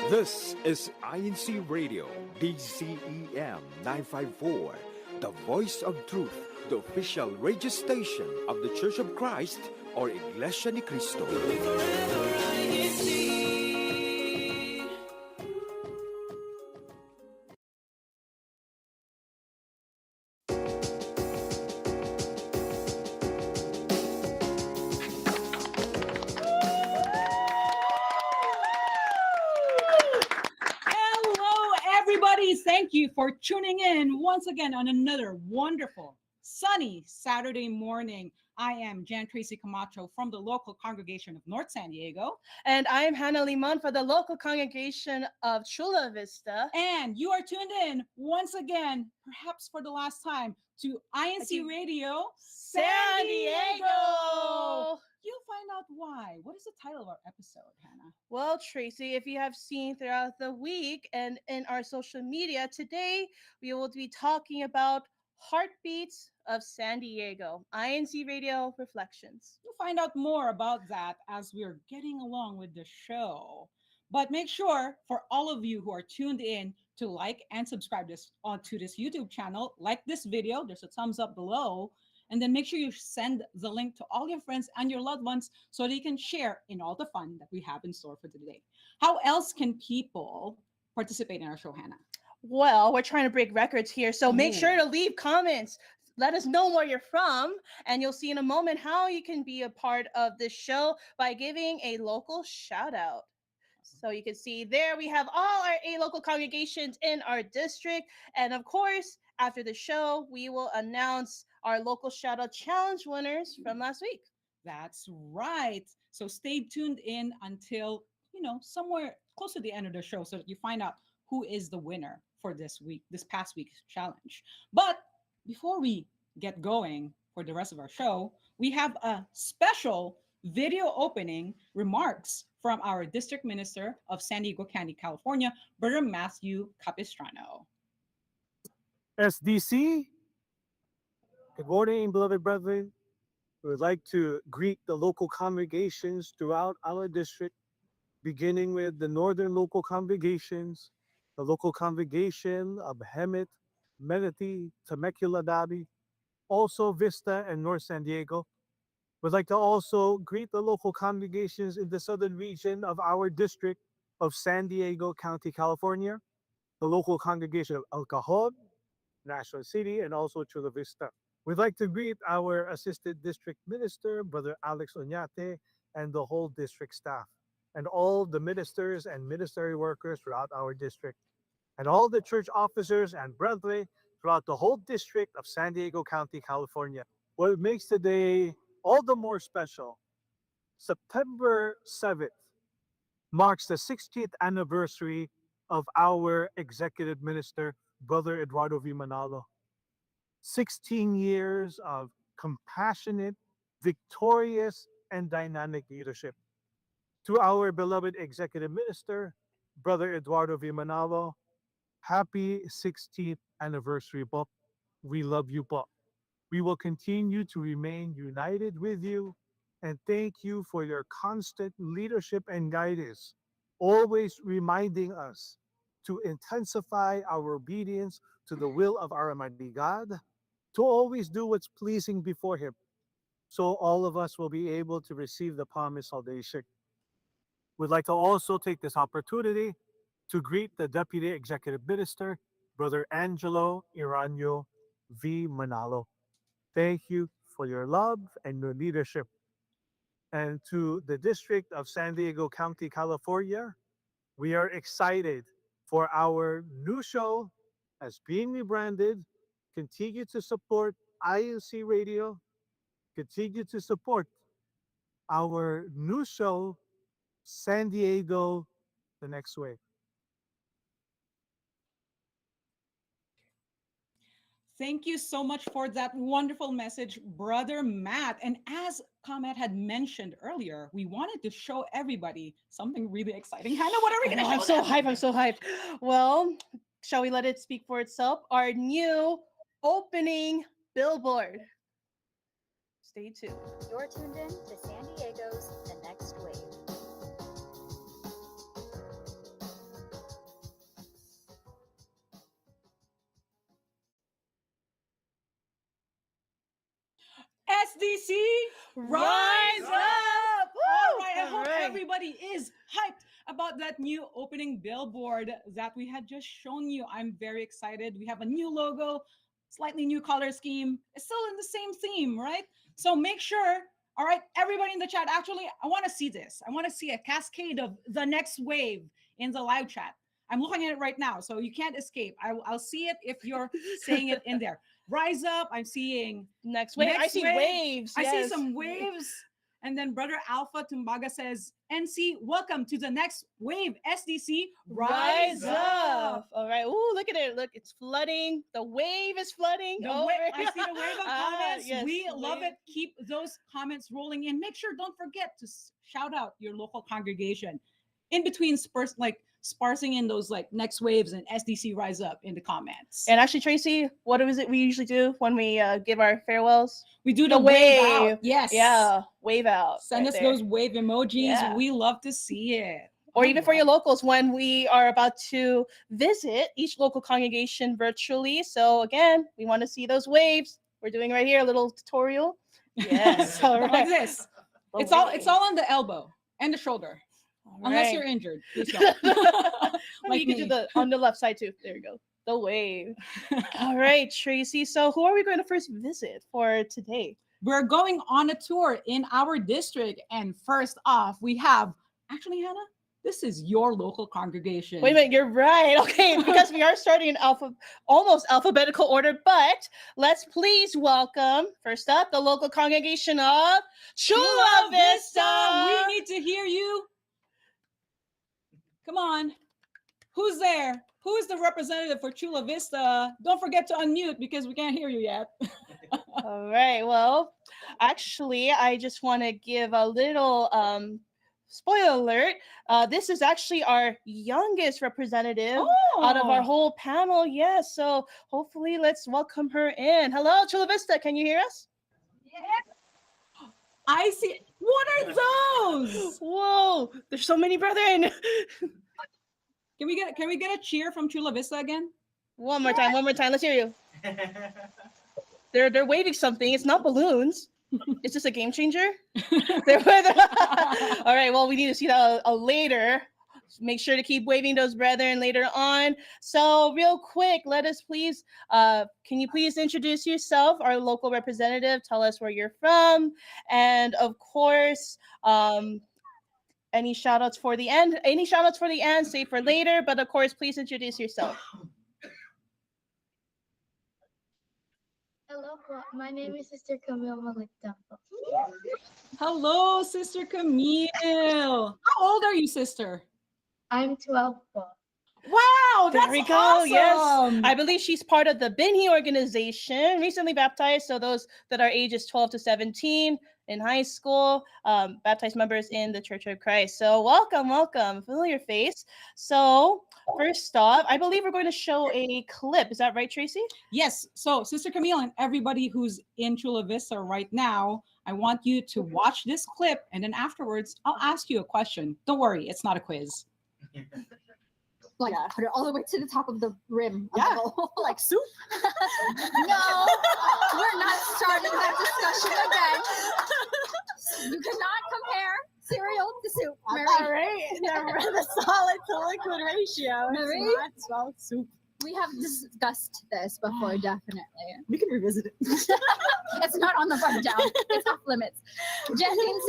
This is INCRadio DCEM 954, the voice of truth, the official radio station of the Church of Christ or Iglesianicristo. Thank you for tuning in once again on another wonderful, sunny Saturday morning. I am Jan Tracy Camacho from the local congregation of North San Diego. And I am Hannah Limon for the local congregation of Chula Vista. And you are tuned in once again, perhaps for the last time, to INCRadio San Diego. You'll find out why. What is the title of our episode, Hannah? Well, Tracy, if you have seen throughout the week and in our social media, today we will be talking about Heartbeats of San Diego, INCRadio Reflections. You'll find out more about that as we're getting along with the show. But make sure for all of you who are tuned in to like and subscribe to this YouTube channel, like this video, there's a thumbs up below, and then make sure you send the link to all your friends and your loved ones so they can share in all the fun that we have in store for today. How else can people participate in our show, Hannah? Well, we're trying to break records here, so make sure to leave comments. Let us know where you're from, and you'll see in a moment how you can be a part of this show by giving a local shout out. So you can see there we have all our 8 local congregations in our district. And of course, after the show, we will announce our local shout out challenge winners from last week. That's right. So stay tuned in until, somewhere close to the end of the show so that you find out who is the winner for this past week's challenge. But before we get going for the rest of our show, we have a special video opening remarks from our district minister of San Diego County, California, Brother Matthew Capistrano. SDC, good morning, beloved brethren. We would like to greet the local congregations throughout our district, beginning with the northern local congregations, the local congregation of Hemet, Menifee, Temecula Valley, also Vista and North San Diego. We'd like to also greet the local congregations in the southern region of our district of San Diego County, California, the local congregation of El Cajon, National City, and also Chula Vista. We'd like to greet our assistant district minister, Brother Alex Oñate, and the whole district staff, and all the ministers and ministry workers throughout our district, and all the church officers and brethren throughout the whole district of San Diego County, California. What makes today all the more special, September 7th marks the 60th anniversary of our executive minister, Brother Eduardo V. Manalo. 16 years of compassionate, victorious, and dynamic leadership. To our beloved executive minister, Brother Eduardo V. Manalo, happy 16th anniversary po. We love you po. We will continue to remain united with you, and thank you for your constant leadership and guidance, always reminding us to intensify our obedience to the will of our Almighty God, to always do what's pleasing before Him, so all of us will be able to receive the promised salvation. We'd like to also take this opportunity to greet the Deputy Executive Minister, Brother Angelo Iranio V. Manalo. Thank you for your love and your leadership. And to the District of San Diego County, California, we are excited for our new show as being rebranded. Continue to support INCRadio. Continue to support our new show, San Diego, the next way. Thank you so much for that wonderful message, Brother Matt. And as Comet had mentioned earlier, we wanted to show everybody something really exciting. Hannah, what are we going to show? I'm so hyped. Well, shall we let it speak for itself? Our new opening billboard. Stay tuned. You're tuned in to San Diego's The Next Wave. SDC, Rise up! All right, I All hope right. everybody is hyped about that new opening billboard that we had just shown you. I'm very excited. We have a new logo, slightly new color scheme. It's still in the same theme, right? So make sure, all right, everybody in the chat, actually, I want to see this. I want to see a cascade of the next wave in the live chat. I'm looking at it right now, so you can't escape. I'll see it if you're saying it in there. Rise up. I'm seeing Next wave. I Next see wave. waves. I see yes. some waves. And then Brother Alpha Tumbaga says, NC, welcome to the next wave. SDC, rise up. All right. Ooh, look at it. Look, it's flooding. The wave is flooding. The over. I see the wave of comments. Yes, We the love wave. it. Keep those comments rolling in. Make sure, don't forget to shout out your local congregation. In between sparsing in those like next waves and SDC rise up in the comments. And actually, Tracy, what is it we usually do when we give our farewells? we do the the wave wave. out. Yes. Yeah, wave out. Send right us there. those wave emojis. Yeah. We love to see it. Or even for your locals when we are about to visit each local congregation virtually. So again, we want to see those waves. We're doing right here a little tutorial. Yes. All Like right. this. The It's all wave. on the elbow and the shoulder. All Unless right. you're injured. Please don't. You can do the on the left side too. There you go. The wave. All right, Tracy. So who are we going to first visit for today? We're going on a tour in our district. And first off, we have actually, Hannah, this is your local congregation. Wait a minute, you're right. Okay, because we are starting in almost alphabetical order, but let's please welcome first up the local congregation of Chula Vista. We need to hear you. Come on. Who's there? Who is the representative for Chula Vista? Don't forget to unmute because we can't hear you yet. All right. Well, actually, I just want to give a little spoiler alert. This is actually our youngest representative out of our whole panel. Yes. So hopefully, let's welcome her in. Hello, Chula Vista. Can you hear us? I see. What are those? Whoa! There's so many brethren. Can we get a cheer from Chula Vista again? One more time. Let's hear you. They're waving something. It's not balloons. It's just a game changer. All right. Well, we need to see that later. Make sure to keep waving those brethren later on. So real quick, let us please, can you please introduce yourself, our local representative, tell us where you're from, and of course, any shout outs for the end, save for later, but of course, please introduce yourself. Hello, my name is Sister Camille Malikta. Hello, Sister Camille. How old are you, sister? I'm 12 po. Wow, There that's we go. awesome. Yes, I believe she's part of the Menifee organization, recently baptized. So those that are ages 12 to 17 in high school, baptized members in the Church of Christ. So welcome, familiar face. So first off, I believe we're going to show a clip. Is that right, Tracy? Yes. So, Sister Camille and everybody who's in Chula Vista right now, I want you to watch this clip, and then afterwards, I'll ask you a question. Don't worry, it's not a quiz. Like put it all the way to the top of the rim. Yeah. Of the bowl. Like soup. No, we're not starting that discussion again. You cannot compare cereal to soup. Marie. All right, the solid to liquid ratio. Marie? It's not well soup. We have discussed this before, definitely. We can revisit it. It's not on the rundown. It's off limits. Jennings.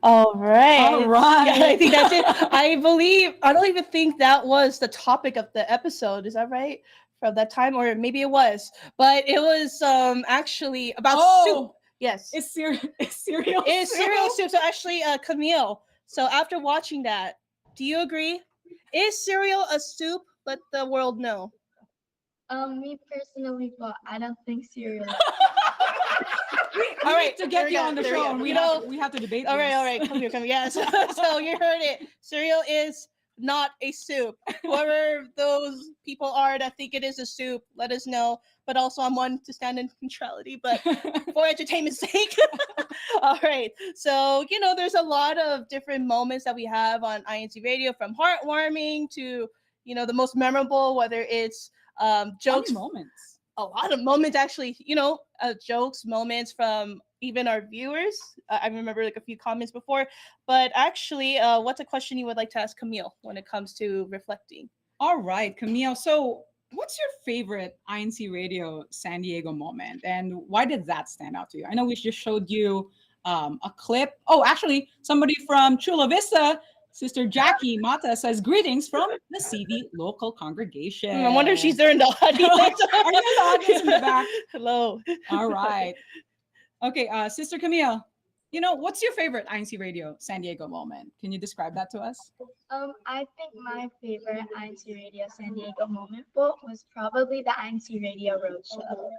All right. All right. Yeah, I think that's it. I don't even think that was the topic of the episode. Is that right? From that time, or maybe it was, but it was actually about soup. Yes. It's cereal. It's cereal soup. So actually, Camille, so after watching that, do you agree? Is cereal a soup? Let the world know. Me personally, po, I don't think cereal. All right, there to get we you go, on the there we show, go. and You we have to debate. All this. right. Come here. Yes. So you heard it. Cereal is not a soup. Whoever those people are that think it is a soup, let us know. But also, I'm one to stand in neutrality, but for entertainment's sake. All right. So, there's a lot of different moments that we have on INCRadio, from heartwarming to, the most memorable, whether it's jokes. Funny moments. a lot of moments actually, jokes, moments from even our viewers. I remember like a few comments before, but actually, what's a question you would like to ask Camille when it comes to reflecting? All right, Camille. So, what's your favorite INC Radio San Diego moment, and why did that stand out to you? I know we just showed you a clip. Oh, actually, somebody from Chula Vista, Sister Jackie Mata, says greetings from the CV local congregation. I wonder if she's there in the audience. Are you in the audience in the back? Hello. All right. Okay, Sister Camille, what's your favorite INC Radio San Diego moment? Can you describe that to us? I think my favorite INC Radio San Diego moment was probably the INC Radio Roadshow.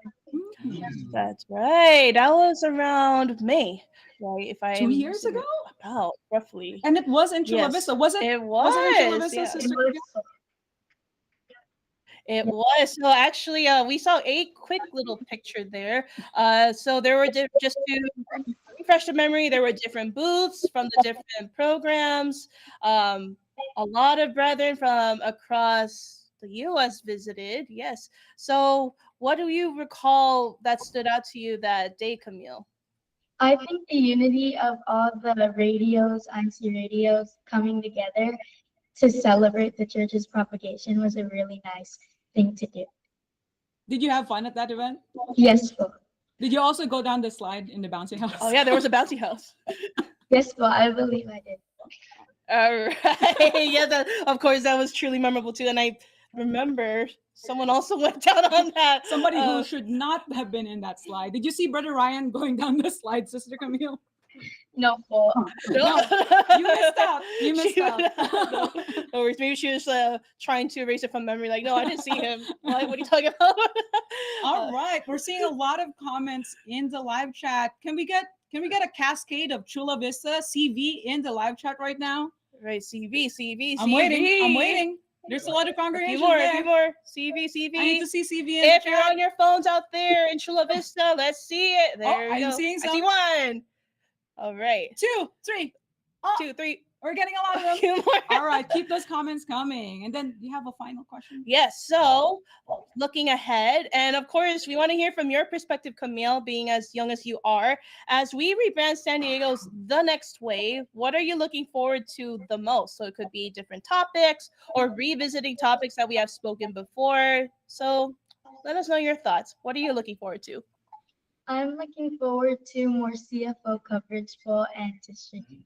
That's right. That was around May, right? If I 2 years ago? About roughly. And it was in Chula Yes, Vista, was it? it Was it in Chula was, Vista, yeah. Sister It was Camille? It was. So actually, we saw a quick little picture there. So there were just to refresh the memory, there were different booths from the different programs. A lot of brethren from across the U.S. visited. Yes. So what do you recall that stood out to you that day, Camille? I think the unity of all the radios, INC radios, coming together to celebrate the church's propagation was a really nice thing to do. Did you have fun at that event? Yes, po. Did you also go down the slide in the bouncy house? Oh yeah, there was a bouncy house. Yes, po. I believe I did. All right. Yeah, of course, that was truly memorable too. And I remember someone also went down on that. Somebody who should not have been in that slide. Did you see Brother Ryan going down the slide, Sister Camille? No, po. No, you missed out. You missed out. No worries. Maybe she was trying to erase it from memory. Like, no, I didn't see him. What are you talking about? All right, we're seeing a lot of comments in the live chat. Can we get a cascade of Chula Vista CV in the live chat right now? Right, CV. I'm waiting. There's a lot of A congregations few more. CV. I need to see CV in If the you're chat. on your phones out there in Chula Vista, let's see it. There we I'm go. seeing I some. see one. All right. 2, 3. 2, 3. We're getting a lot of A them. few more. All right, keep those comments coming. And then you have a final question? Yes. So looking ahead, and of course, we want to hear from your perspective, Camille, being as young as you are. As we rebrand San Diego's The Next Wave, what are you looking forward to the most? So it could be different topics or revisiting topics that we have spoken before. So let us know your thoughts. What are you looking forward to? I'm looking forward to more CFO coverage for and to stream.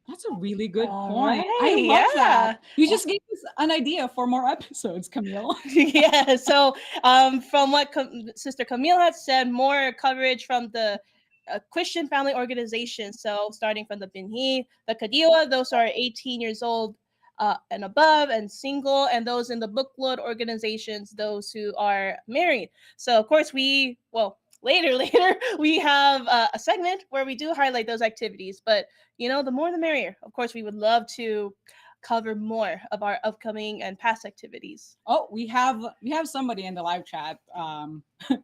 That's a really good All point. right, I love yeah. that. You just gave us an idea for more episodes, Camille. Yeah. So from what Sister Camille had said, more coverage from the Christian family organizations. So starting from the Menifee, the Kadiwa, those are 18 years old and above and single, and those in the bookload organizations, those who are married. So of course later we have a segment where we do highlight those activities, but the more the merrier. Of course, we would love to cover more of our upcoming and past activities. Oh, we have somebody in the live chat,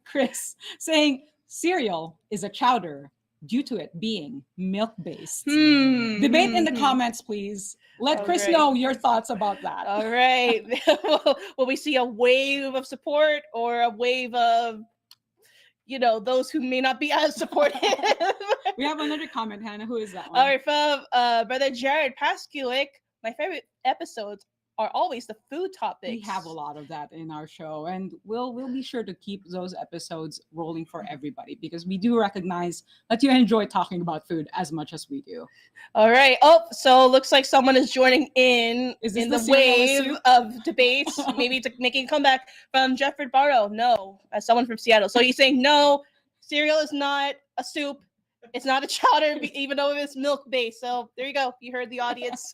Chris, saying cereal is a chowder due to it being milk-based. Debate in the comments, please. Let Chris know your thoughts about that. All right. Will we see a wave of support or a wave of those who may not be as supportive? We have another comment, Hannah. Who is that one? All right, from Brother Jared Paskulik. My favorite episodes are always the food topics. We have a lot of that in our show, and we'll be sure to keep those episodes rolling for everybody because we do recognize that you enjoy talking about food as much as we do. All right. Oh, so looks like someone is joining in the wave of debates, maybe to making a comeback from Jeffrey Barrow. No, as someone from Seattle. So he's saying no, cereal is not a soup. It's not a chowder, even though it's milk-based. So there you go. You heard the audience.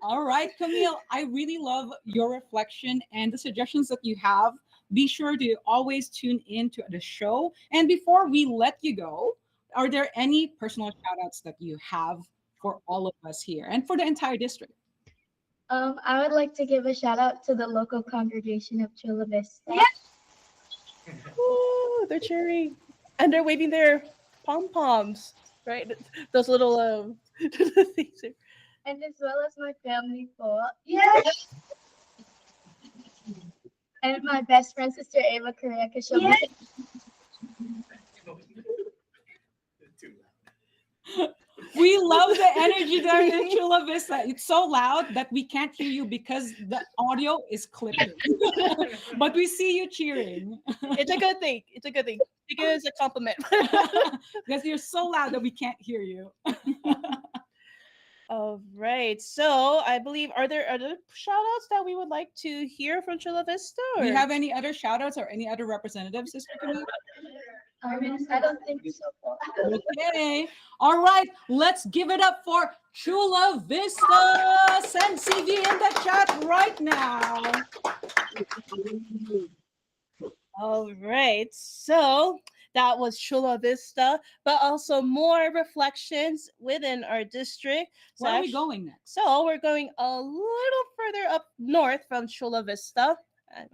All right, Camille, I really love your reflection and the suggestions that you have. Be sure to always tune in to the show. And before we let you go, are there any personal shout-outs that you have for all of us here and for the entire district? I would like to give a shout out to the local congregation of Chula Vista. Ooh, they're cheering. And they're waving their pom-poms, right? Those little things. And as well as my family for. Yes. And my best friend, Sister Ava Correa, because she'll be We love the energy there in Chula Vista. It's so loud that we can't hear you because the audio is clipping. But we see you cheering. It's a good thing. It's a good thing. Take it as a compliment. Because you're so loud that we can't hear you. All right. So I believe, are there other shout outs that we would like to hear from Chula Vista? Do you or- have any other shout outs or any other representatives, Sister Camille? I don't think so. Okay. All right. Let's give it up for Chula Vista. Send CV in the chat right now. All right. So that was Chula Vista, but also more reflections within our district. So Where are we actu- going next? So we're going a little further up north from Chula Vista.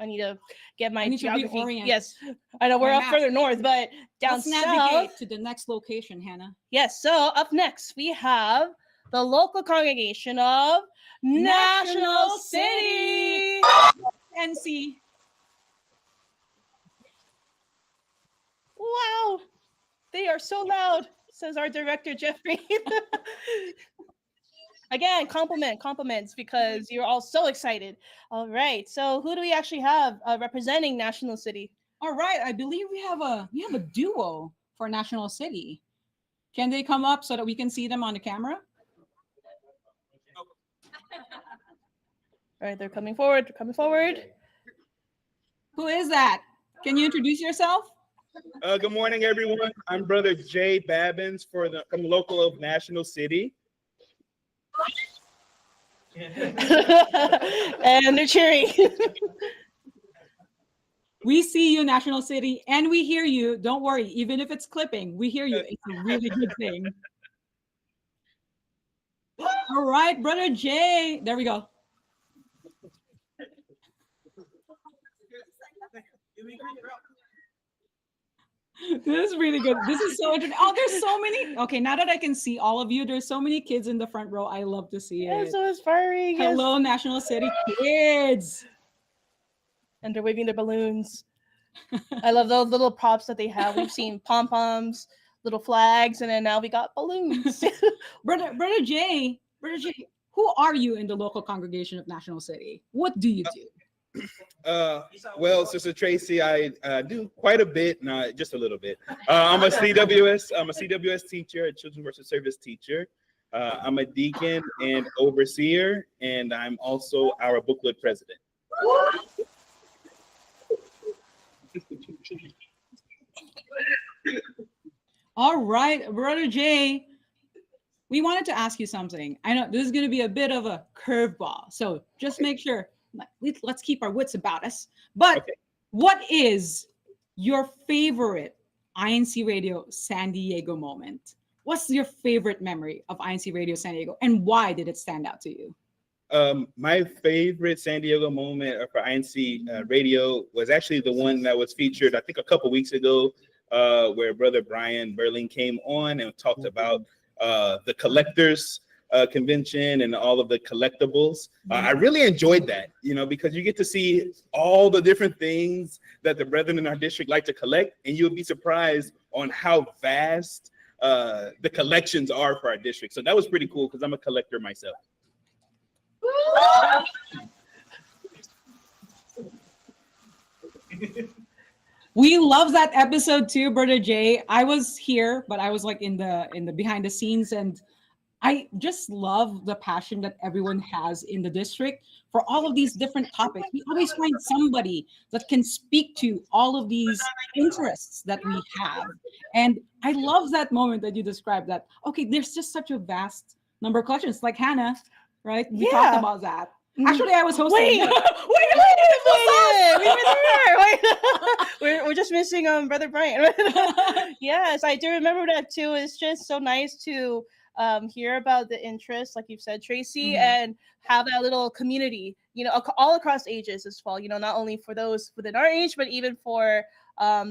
I need to get my I need to geography. reorient Yes, I know we're my up map. further north, but down Let's navigate south. to the next location, Hannah. Yes. So up next we have the local congregation of National City. NC. Wow, they are so loud, says our director, Jeffrey. Again, compliments, because you're all so excited. All right, so who do we actually have representing National City? All right, I believe we have a duo for National City. Can they come up so that we can see them on the camera? All right, they're coming forward. Who is that? Can you introduce yourself? Good morning, everyone. I'm Brother Jay Babbins from the local of National City. And they're cheering. We see you, National City, and we hear you. Don't worry, even if it's clipping, we hear you. It's a really good thing. All right, Brother Jay. There we go. This is really good. This is so interesting. Oh, there's so many. Okay, now that I can see all of you, there's so many kids in the front row. I love to see Yeah, it. so inspiring. Yes. Hello, National City kids. And they're waving their balloons. I love those little props that they have. We've seen pom-poms, little flags, and then now we got balloons. Brother Jay, who are you in the local congregation of National City? What do you do? Well, Sister Tracy, I do quite a bit, just a little bit. I'm a CWS teacher, a Children's Worship Service teacher. I'm a deacon and overseer, and I'm also our booklet president. All right, Brother Jay, we wanted to ask you something. I know this is going to be a bit of a curveball, so just make sure, let's keep our wits about us. But Okay. What is your favorite INCRadio San Diego moment? What's your favorite memory of INCRadio San Diego, and why did it stand out to you? My favorite San Diego moment for INC radio was actually the one that was featured, I think, a couple weeks ago, where Brother Brian Berling came on and talked about the collectors convention and all of the collectibles. I really enjoyed that, because you get to see all the different things that the brethren in our district like to collect, and you'll be surprised on how vast the collections are for our district. So that was pretty cool because I'm a collector myself. We love that episode too, Brother Jay. I was here, but I was like in the behind the scenes, and I just love the passion that everyone has in the district for all of these different topics. We always find somebody that can speak to all of these interests that we have. And I love that moment that you described, that, okay, there's just such a vast number of questions, like Hannah, right? We talked about that. Actually, I was hosting. Wait, we were there. We're just missing Brother Brian. Yes, I do remember that too. It's just so nice to hear about the interest, like you've said, Tracy, and have that little community, all across ages as well, not only for those within our age, but even for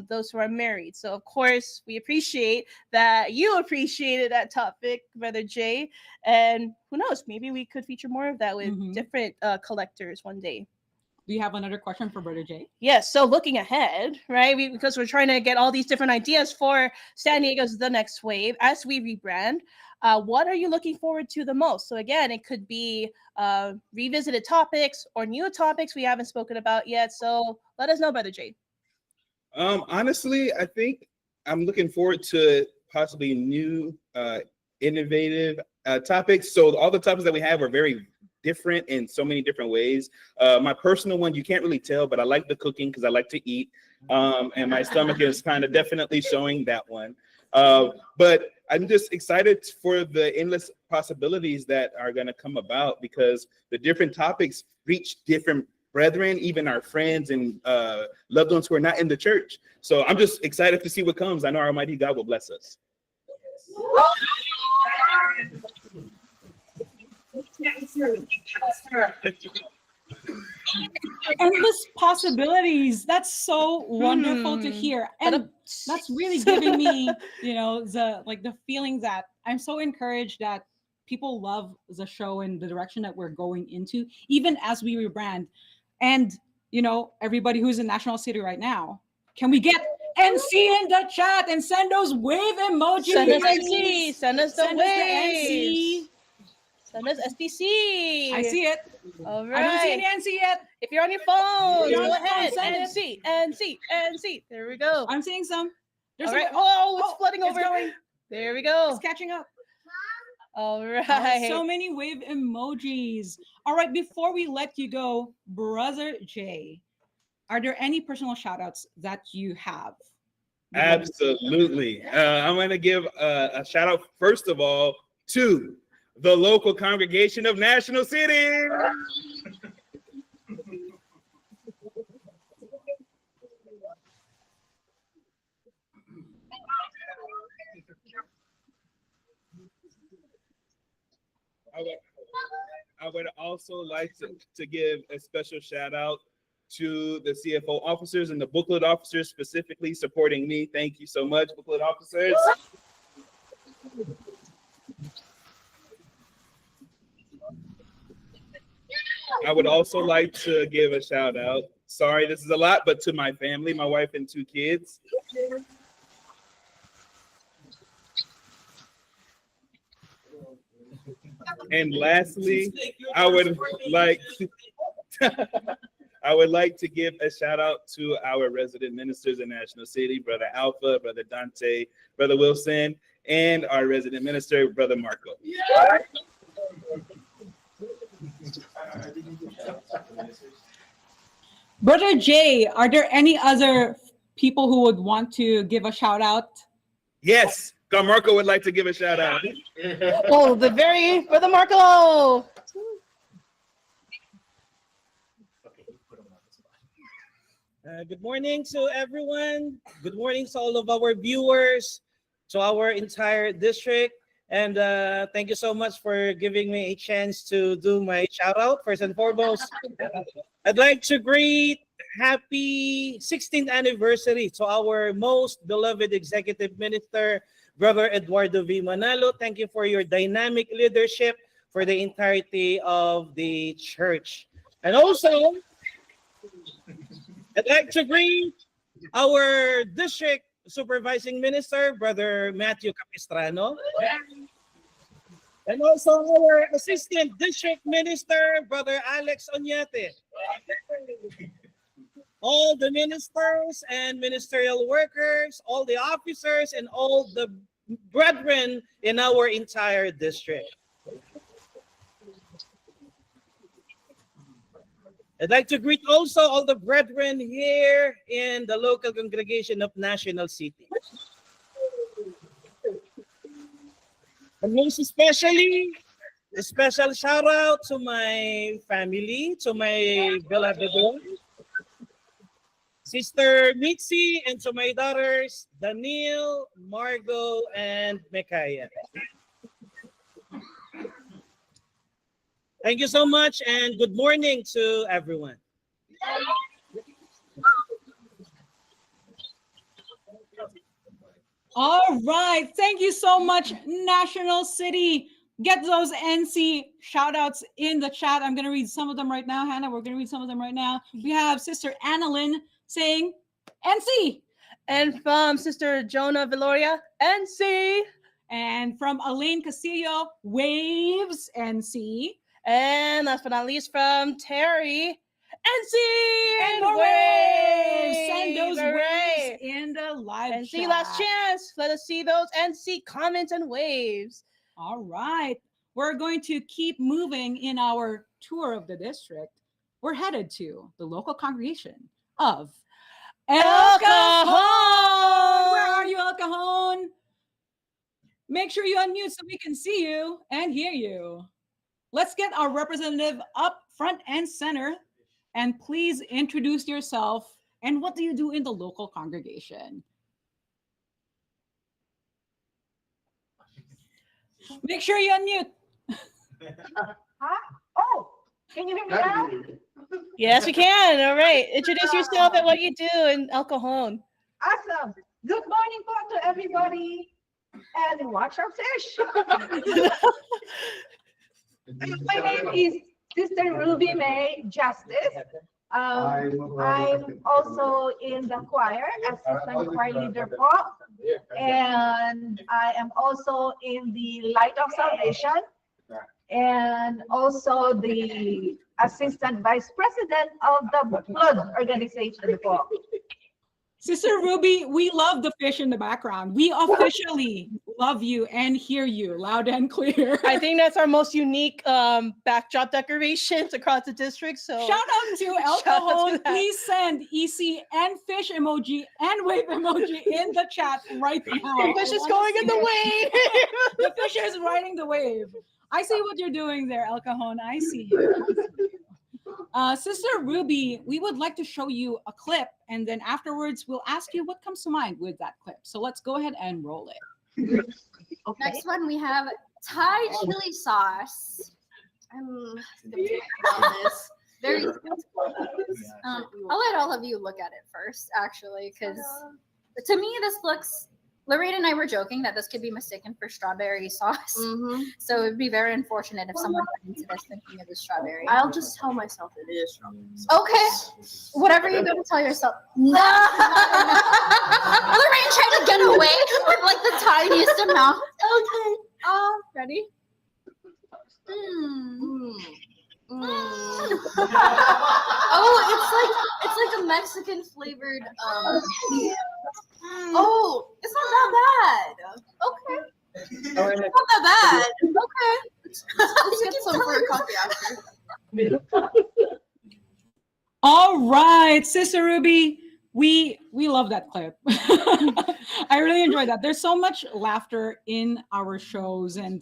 those who are married. So of course we appreciate that you appreciated that topic, Brother Jay, and who knows, maybe we could feature more of that with different collectors one day. Do you have another question for Brother Jay? Yes. So looking ahead, right? Because we're trying to get all these different ideas for San Diego's The Next Wave as we rebrand. What are you looking forward to the most? So again, it could be revisited topics or new topics we haven't spoken about yet. So let us know, Brother Jay. Honestly, I think I'm looking forward to possibly new, innovative topics. So all the topics that we have are very different in so many different ways. My personal one, you can't really tell, but I like the cooking because I like to eat. And my stomach is kind of definitely showing that one. But I'm just excited for the endless possibilities that are going to come about because the different topics reach different brethren, even our friends and loved ones who are not in the church. So I'm just excited to see what comes. I know our Almighty God will bless us. Endless possibilities. That's so wonderful to hear, and that's really giving me, the feeling that I'm so encouraged that people love the show and the direction that we're going into, even as we rebrand. And everybody who's in National City right now, can we get NC in the chat and send those wave emojis? Send us NC. Send us the Send us the waves. NC. Send us SPC. I see it. All right. I don't see any NC yet. If you're on your phone, You're on go the phone, ahead. send it. NC. There we go. I'm seeing some. All right. Oh, it's flooding over. Going. There we go. It's catching up. All right. So many wave emojis. All right. Before we let you go, Brother Jay, are there any personal shout outs that you have? Absolutely. I'm going to give a shout out, first of all, to the local congregation of National City. I would also like to give a special shout out to the CFO officers and the booklet officers specifically supporting me. Thank you so much, booklet officers. I would also like to give a shout out. Sorry, this is a lot, but to my family, my wife and 2 kids. And lastly, I would like to give a shout out to our resident ministers in National City, Brother Alpha, Brother Dante, Brother Wilson, and our resident minister, Brother Marco. Brother Jay, are there any other people who would want to give a shout out? Yes, Marco would like to give a shout out. Oh, Brother Marco. Good morning to everyone. Good morning to all of our viewers, to our entire district. And thank you so much for giving me a chance to do my shout out. First and foremost, I'd like to greet happy 16th anniversary to our most beloved executive minister, Brother Eduardo V. Manalo. Thank you for your dynamic leadership for the entirety of the church. And also, I'd like to greet our district supervising minister, Brother Matthew Capistrano. And also our assistant district minister, Brother Alex Onyate. All the ministers and ministerial workers, all the officers, and all the brethren in our entire district. I'd like to greet also all the brethren here in the local congregation of National City. And most especially, a special shout out to my family, to my beloved one, Sister Mitzi, and to my daughters, Daniel, Margot, and Micaiah. Thank you so much, and good morning to everyone. All right. Thank you so much, National City. Get those NC shout outs in the chat. I'm going to read some of them right now, Hannah. We're going to read some of them right now. We have Sister Annalyn saying NC. And from Sister Jonah Veloria, NC. And from Elaine Castillo, Waves NC. And last but not least, from Terry, NC. And more waves. Send those Hooray. waves in the live NC, chat. last chance. Let us see those NC comments and waves. All right. We're going to keep moving in our tour of the district. We're headed to the local congregation of El Cajon. Where are you, El Cajon? Make sure you unmute so we can see you and hear you. Let's get our representative up front and center. And please introduce yourself and what do you do in the local congregation? Make sure you unmute. Huh? Oh, can you hear me now? Yes, we can. All right. Introduce yourself and what you do in El Cajon. Awesome. Good morning po to everybody. And watch our fish. My name is Sister Ruby May Justice. I'm also in the choir, assistant choir leader po. And I am also in the Light of Salvation. And also the assistant vice president of the Blood Organization po. Sister Ruby, we love the fish in the background. We officially love you and hear you loud and clear. I think that's our most unique backdrop decorations across the district. So shout out to El Cajon. Please send EC and fish emoji and wave emoji in the chat right now. The fish is going in the wave. The fish is riding the wave. I see what you're doing there, El Cajon. I see you. Sister Ruby, we would like to show you a clip, and then afterwards we'll ask you what comes to mind with that clip. So let's go ahead and roll it. Okay. Next one, we have Thai chili sauce. I'm gonna take this. Very. I'll let all of you look at it first, actually, because to me this looks. Lorraine and I were joking that this could be mistaken for strawberry sauce. Mm-hmm. So it would be very unfortunate if someone went into this thinking it was strawberry. I'll just tell myself it is strawberry. Okay. Whatever you're going to tell yourself. No. Lorraine tried to get away with like the tiniest amount. Okay. Ready? Oh, it's like a Mexican flavored Oh, it's not that bad. Okay. It's not that bad. Okay. Let's get some for a coffee after. All right, Sister Ruby, we love that clip. I really enjoyed that. There's so much laughter in our shows, and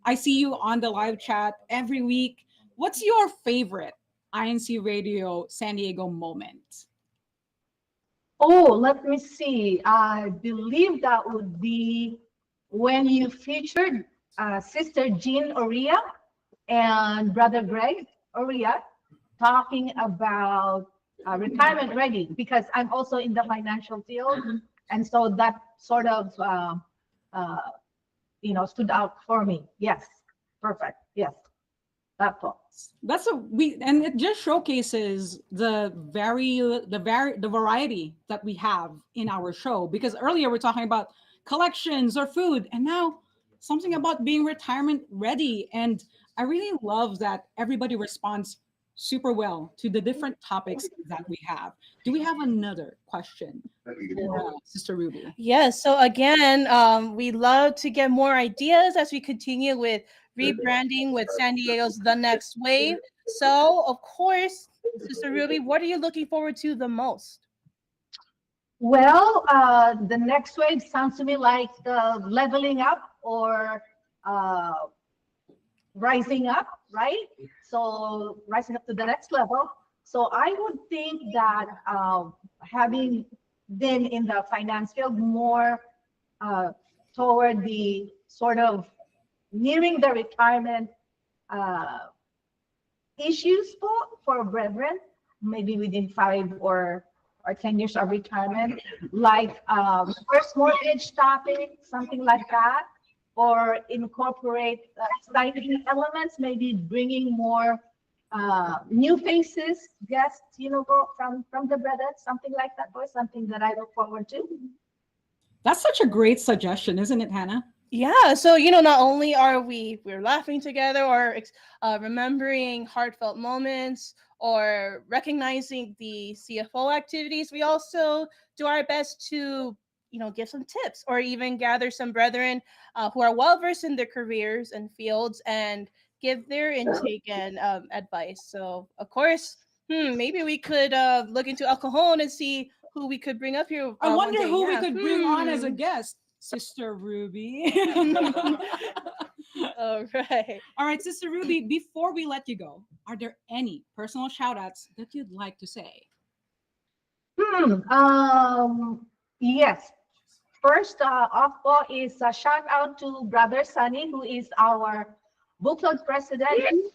I see you on the live chat every week. What's your favorite INCradio San Diego moment? Oh, let me see. I believe that would be when you featured Sister Jean Oria and Brother Greg Oria talking about retirement ready, because I'm also in the financial field. And so that sort of, stood out for me. Yes, perfect. Yes. That's and it just showcases the variety that we have in our show, because earlier we're talking about collections or food, and now something about being retirement ready. And I really love that everybody responds super well to the different topics that we have. Do we have another question for Sister Ruby? Yes. So again, we love to get more ideas as we continue with rebranding with San Diego's The Next Wave. So, of course, Sister Ruby, what are you looking forward to the most? Well, the next wave sounds to me like leveling up or rising up, right? So rising up to the next level. So I would think that having been in the finance field more toward the sort of nearing the retirement issues for brethren, maybe within 5 or 10 years of retirement, like first mortgage topic, something like that, or incorporate exciting elements, maybe bringing more new faces, guests, from the brothers, something like that, or something that I look forward to. That's such a great suggestion, isn't it, Hannah? Yeah, so not only are we're laughing together or remembering heartfelt moments or recognizing the CFO activities, we also do our best to give some tips or even gather some brethren who are well versed in their careers and fields and give their intake and advice. So of course, maybe we could look into El Cajon and see who we could bring up here. I wonder who we Yeah. could bring on as a guest. Sister Ruby. All right. All right, Sister Ruby, before we let you go, are there any personal shout outs that you'd like to say? Yes. First off is a shout out to Brother Sunny, who is our book club president.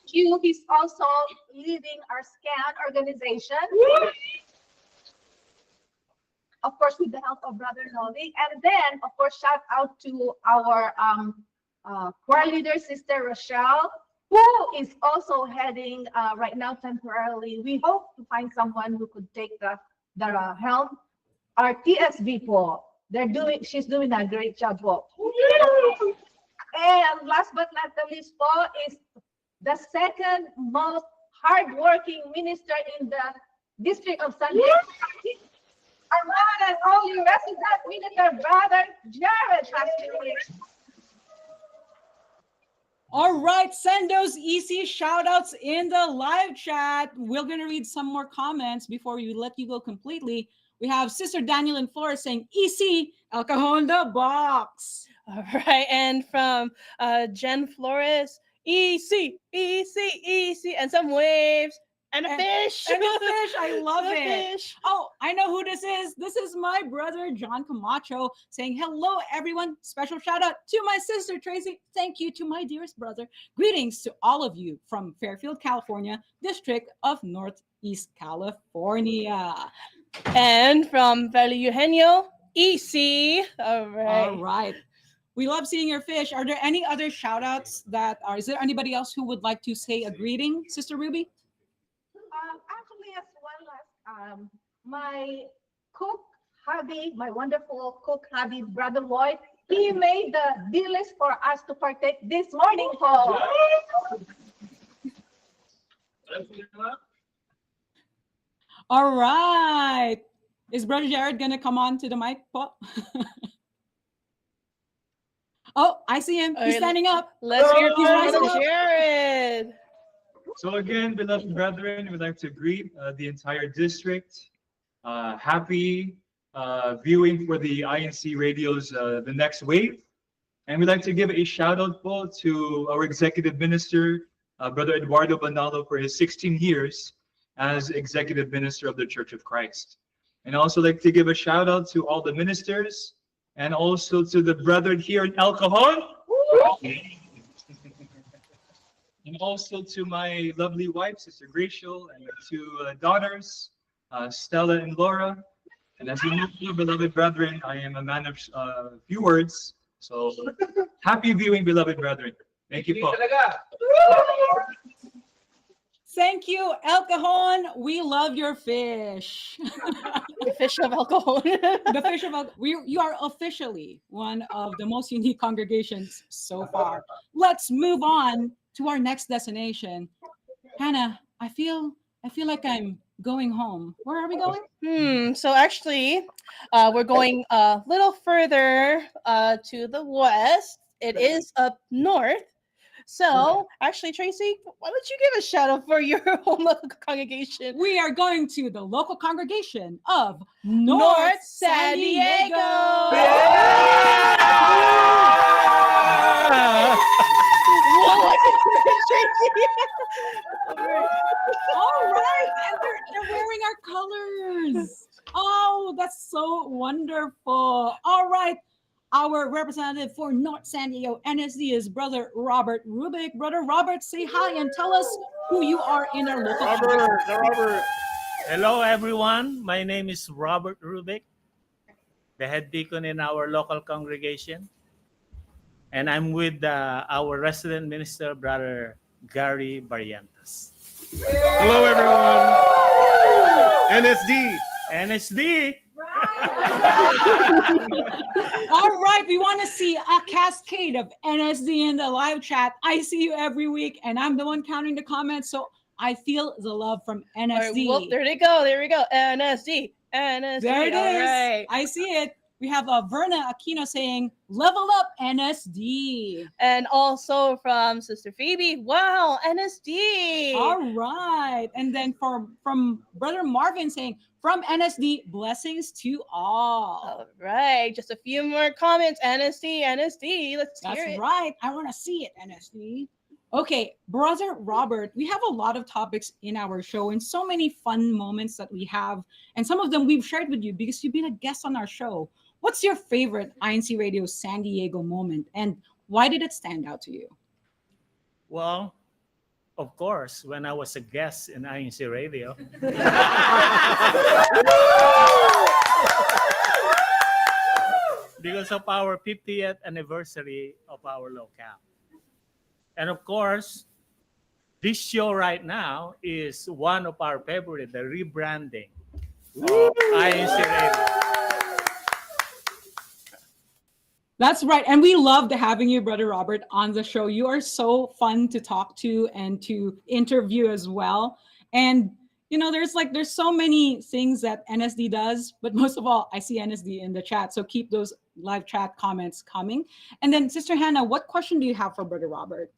He's also leading our SCAN organization. Of course, with the help of Brother Noli. And then, of course, shout out to our choir leader, Sister Rochelle, who is also heading right now temporarily. We hope to find someone who could take the helm. Our TSB po, she's doing a great job po. And last but not the least po is the second most hardworking minister in the district of San Diego. Our one and only resident minister, Brother Jared. All right, send those EC shout outs in the live chat. We're going to read some more comments before we let you go completely. We have Sister Daniel and Flores saying, EC, El Cajon the box. All right, and from Jen Flores, EC, and some waves. And a fish. And a fish. I love The it. fish. Oh, I know who this is. This is my brother, John Camacho, saying, hello, everyone. Special shout out to my sister, Tracy. Thank you to my dearest brother. Greetings to all of you from Fairfield, California, District of Northeast California. And from Valle Eugenio, EC. All right. All right. We love seeing your fish. Are there any other shout outs is there anybody else who would like to say a greeting, Sister Ruby? Actually, as well as my cook hubby, my wonderful cook hubby, Brother Lloyd, he made the deal list for us to partake this morning. For all right. Is Brother Jared going to come on to the mic, Po? Oh, I see him. He's standing up. Let's hear He's rising from up. Jared. So again, beloved brethren, we'd like to greet the entire district. Happy viewing for the INCradio's The Next Wave. And we'd like to give a shout out to our executive minister, Brother Eduardo Banalo, for his 16 years as executive minister of the Church of Christ. And also like to give a shout out to all the ministers and also to the brethren here in El Cajon. And also to my lovely wife, Sister Gracial, and my two daughters, Stella and Laura. And as you know, beloved brethren, I am a man of few words. So happy viewing, beloved brethren. Thank you, Paul. Thank you, El Cajon. We love your fish. The fish of El Cajon. The fish of El You are officially one of the most unique congregations so far. Let's move on to our next destination. Hannah, I feel like I'm going home. Where are we going? So actually, we're going a little further to the west. It is up north. So actually, Tracy, why don't you give a shout out for your home local congregation? We are going to the local congregation of North San Diego. All right, and they're wearing our colors. Oh, that's so wonderful. All right, our representative for North San Diego NSD is Brother Robert Rubik. Brother Robert, say hi and tell us who you are in our local Robert. Hello, everyone. My name is Robert Rubik. the head deacon in our local congregation. And I'm with our resident minister, Brother Gary Barrientos. Hello, everyone. NSD. NSD. All right, we want to see a cascade of NSD in the live chat. I see you every week, and I'm the one counting the comments, so I feel the love from NSD. All right, well, there they go. There we go. NSD. NSD. There it is. All right. I see it. We have Verna Aquino saying, level up NSD. And also from Sister Phoebe, wow, NSD. All right. And then from Brother Marvin saying, from NSD, blessings to all. All right. Just a few more comments. NSD, NSD. Let's hear it. That's right. I want to see it, NSD. Okay, Brother Robert, we have a lot of topics in our show and so many fun moments that we have. And some of them we've shared with you because you've been a guest on our show. What's your favorite INCRadio San Diego moment and why did it stand out to you? Well, of course, when I was a guest in INCRadio. Because of our 50th anniversary of our locale. And of course, this show right now is one of our favorite, the Rebranding of INCRadio. That's right. And we loved having you, Brother Robert, on the show. You are so fun to talk to and to interview as well. And, you know, there's so many things that NSD does, but most of all, I see NSD in the chat. So keep those live chat comments coming. And then Sister Hannah, what question do you have for Brother Robert?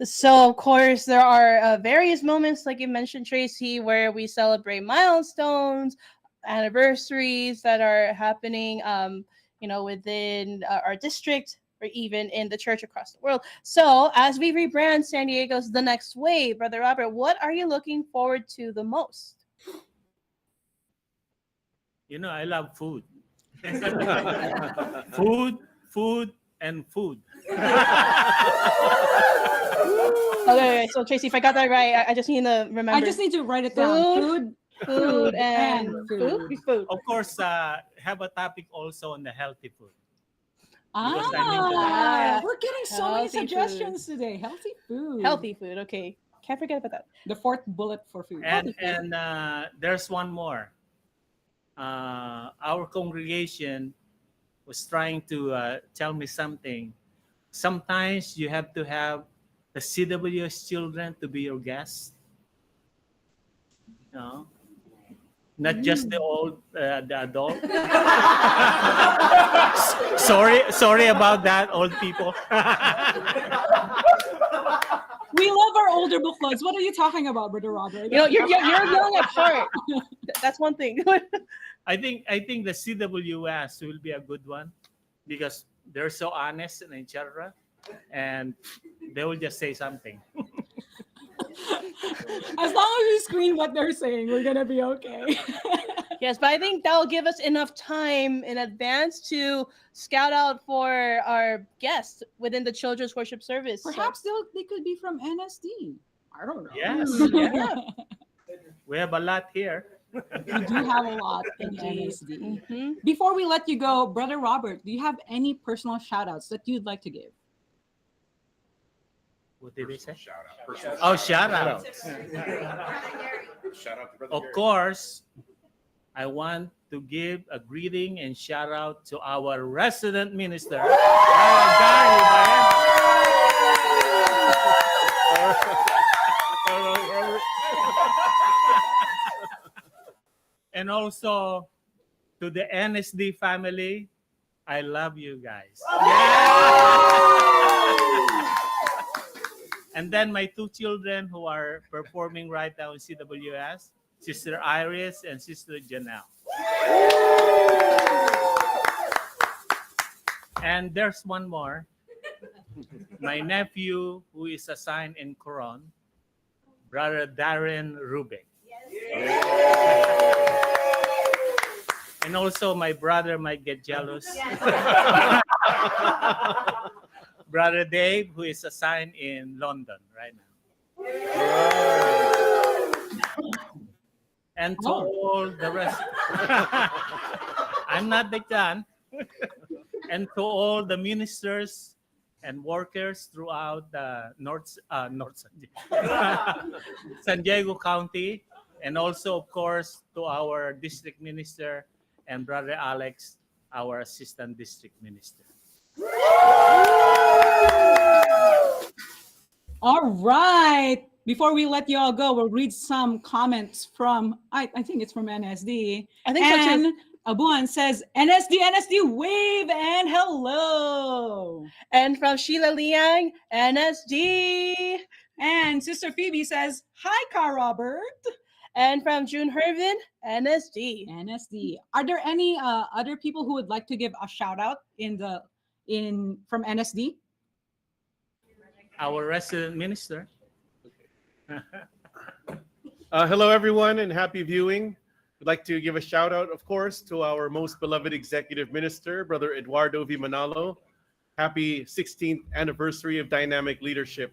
So, of course, there are various moments, like you mentioned, Tracy, where we celebrate milestones, anniversaries that are happening, within our district or even in the church across the world. So as we rebrand San Diego's The Next Wave, Brother Robert, what are you looking forward to the most? You know, I love food. food, and food. Okay, so Tracy, if I got that right, I just need to remember. I just need to write it down. Food and food. Of course, have a topic also on the healthy food. We're getting so many suggestions today. Healthy food. Healthy food. Okay, can't forget about that. The fourth bullet for food. And there's one more. Our congregation was trying to tell me something. Sometimes you have to have the CWS children to be your guests. No. Not just the adult. sorry about that, old people. We love our older buffaloes. What are you talking about, Brother Robert? You're young at heart. That's one thing. I think the CWS will be a good one because they're so honest and etc. And they will just say something. As long as we screen what they're saying, we're gonna be okay. Yes, but I think that'll give us enough time in advance to scout out for our guests within the children's worship service. Perhaps they could be from NSD. I don't know. Yes. Yeah. We have a lot here. We do have a lot in NSD. Mm-hmm. Before we let you go, Brother Robert, do you have any personal shout outs that you'd like to give? What did they say? Shout out. Shout out. Shout out to Brother Of Gary. course, I want to give a greeting and shout out to our resident minister, Gary and also to the NSD family. I love you guys. And then my two children who are performing right now in CWS, Sister Iris and Sister Janelle. And there's one more. My nephew who is assigned in Cajon, Brother Darren Rubik. And also my brother might get jealous. Brother Dave, who is assigned in London right now. And to all the rest. I'm not the John. and to all the ministers and workers throughout the North San Diego County, and also, of course, to our district minister and Brother Alex, our assistant district minister. All right. Before we let you all go, we'll read some comments from, I think it's from NSD. I think so and too. Abuan says, NSD, wave and hello. And from Sheila Liang, NSD. And Sister Phoebe says, hi, Car Robert. And from June Hervin, NSD. NSD. Are there any other people who would like to give a shout out from NSD? Our resident minister. Hello, everyone, and happy viewing. I'd like to give a shout out, of course, to our most beloved executive minister, Brother Eduardo V. Manalo. Happy 16th anniversary of dynamic leadership.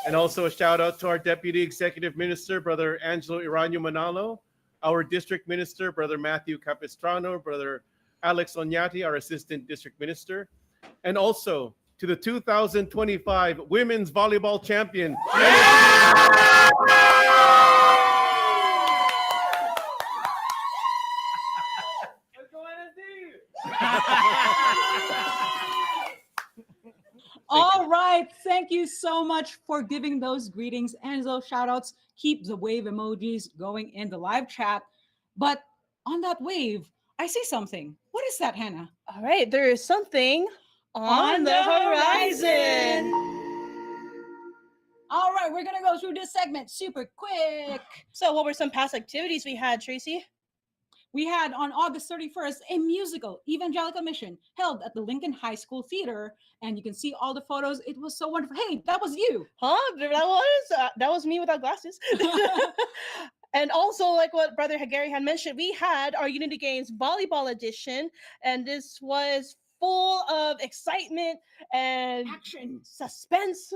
And also a shout out to our deputy executive minister, Brother Angelo Iranio Manalo, our district minister, Brother Matthew Capistrano, Brother Alex Onyati, our assistant district minister, and also to the 2025 Women's Volleyball Champion. All right. Thank you so much for giving those greetings and those shout outs. Keep the wave emojis going in the live chat. But on that wave, I see something. What is that, Hannah? All right. There is something on the horizon. All right. We're going to go through this segment super quick. So what were some past activities we had, Tracy? We had on August 31st a musical evangelical mission held at the Lincoln High School Theater, and you can see all the photos. It was so wonderful. Hey, that was you. Huh? That was me without glasses. And also, like what Brother Gary had mentioned, we had our Unity Games volleyball edition, and this was full of excitement and action, suspense,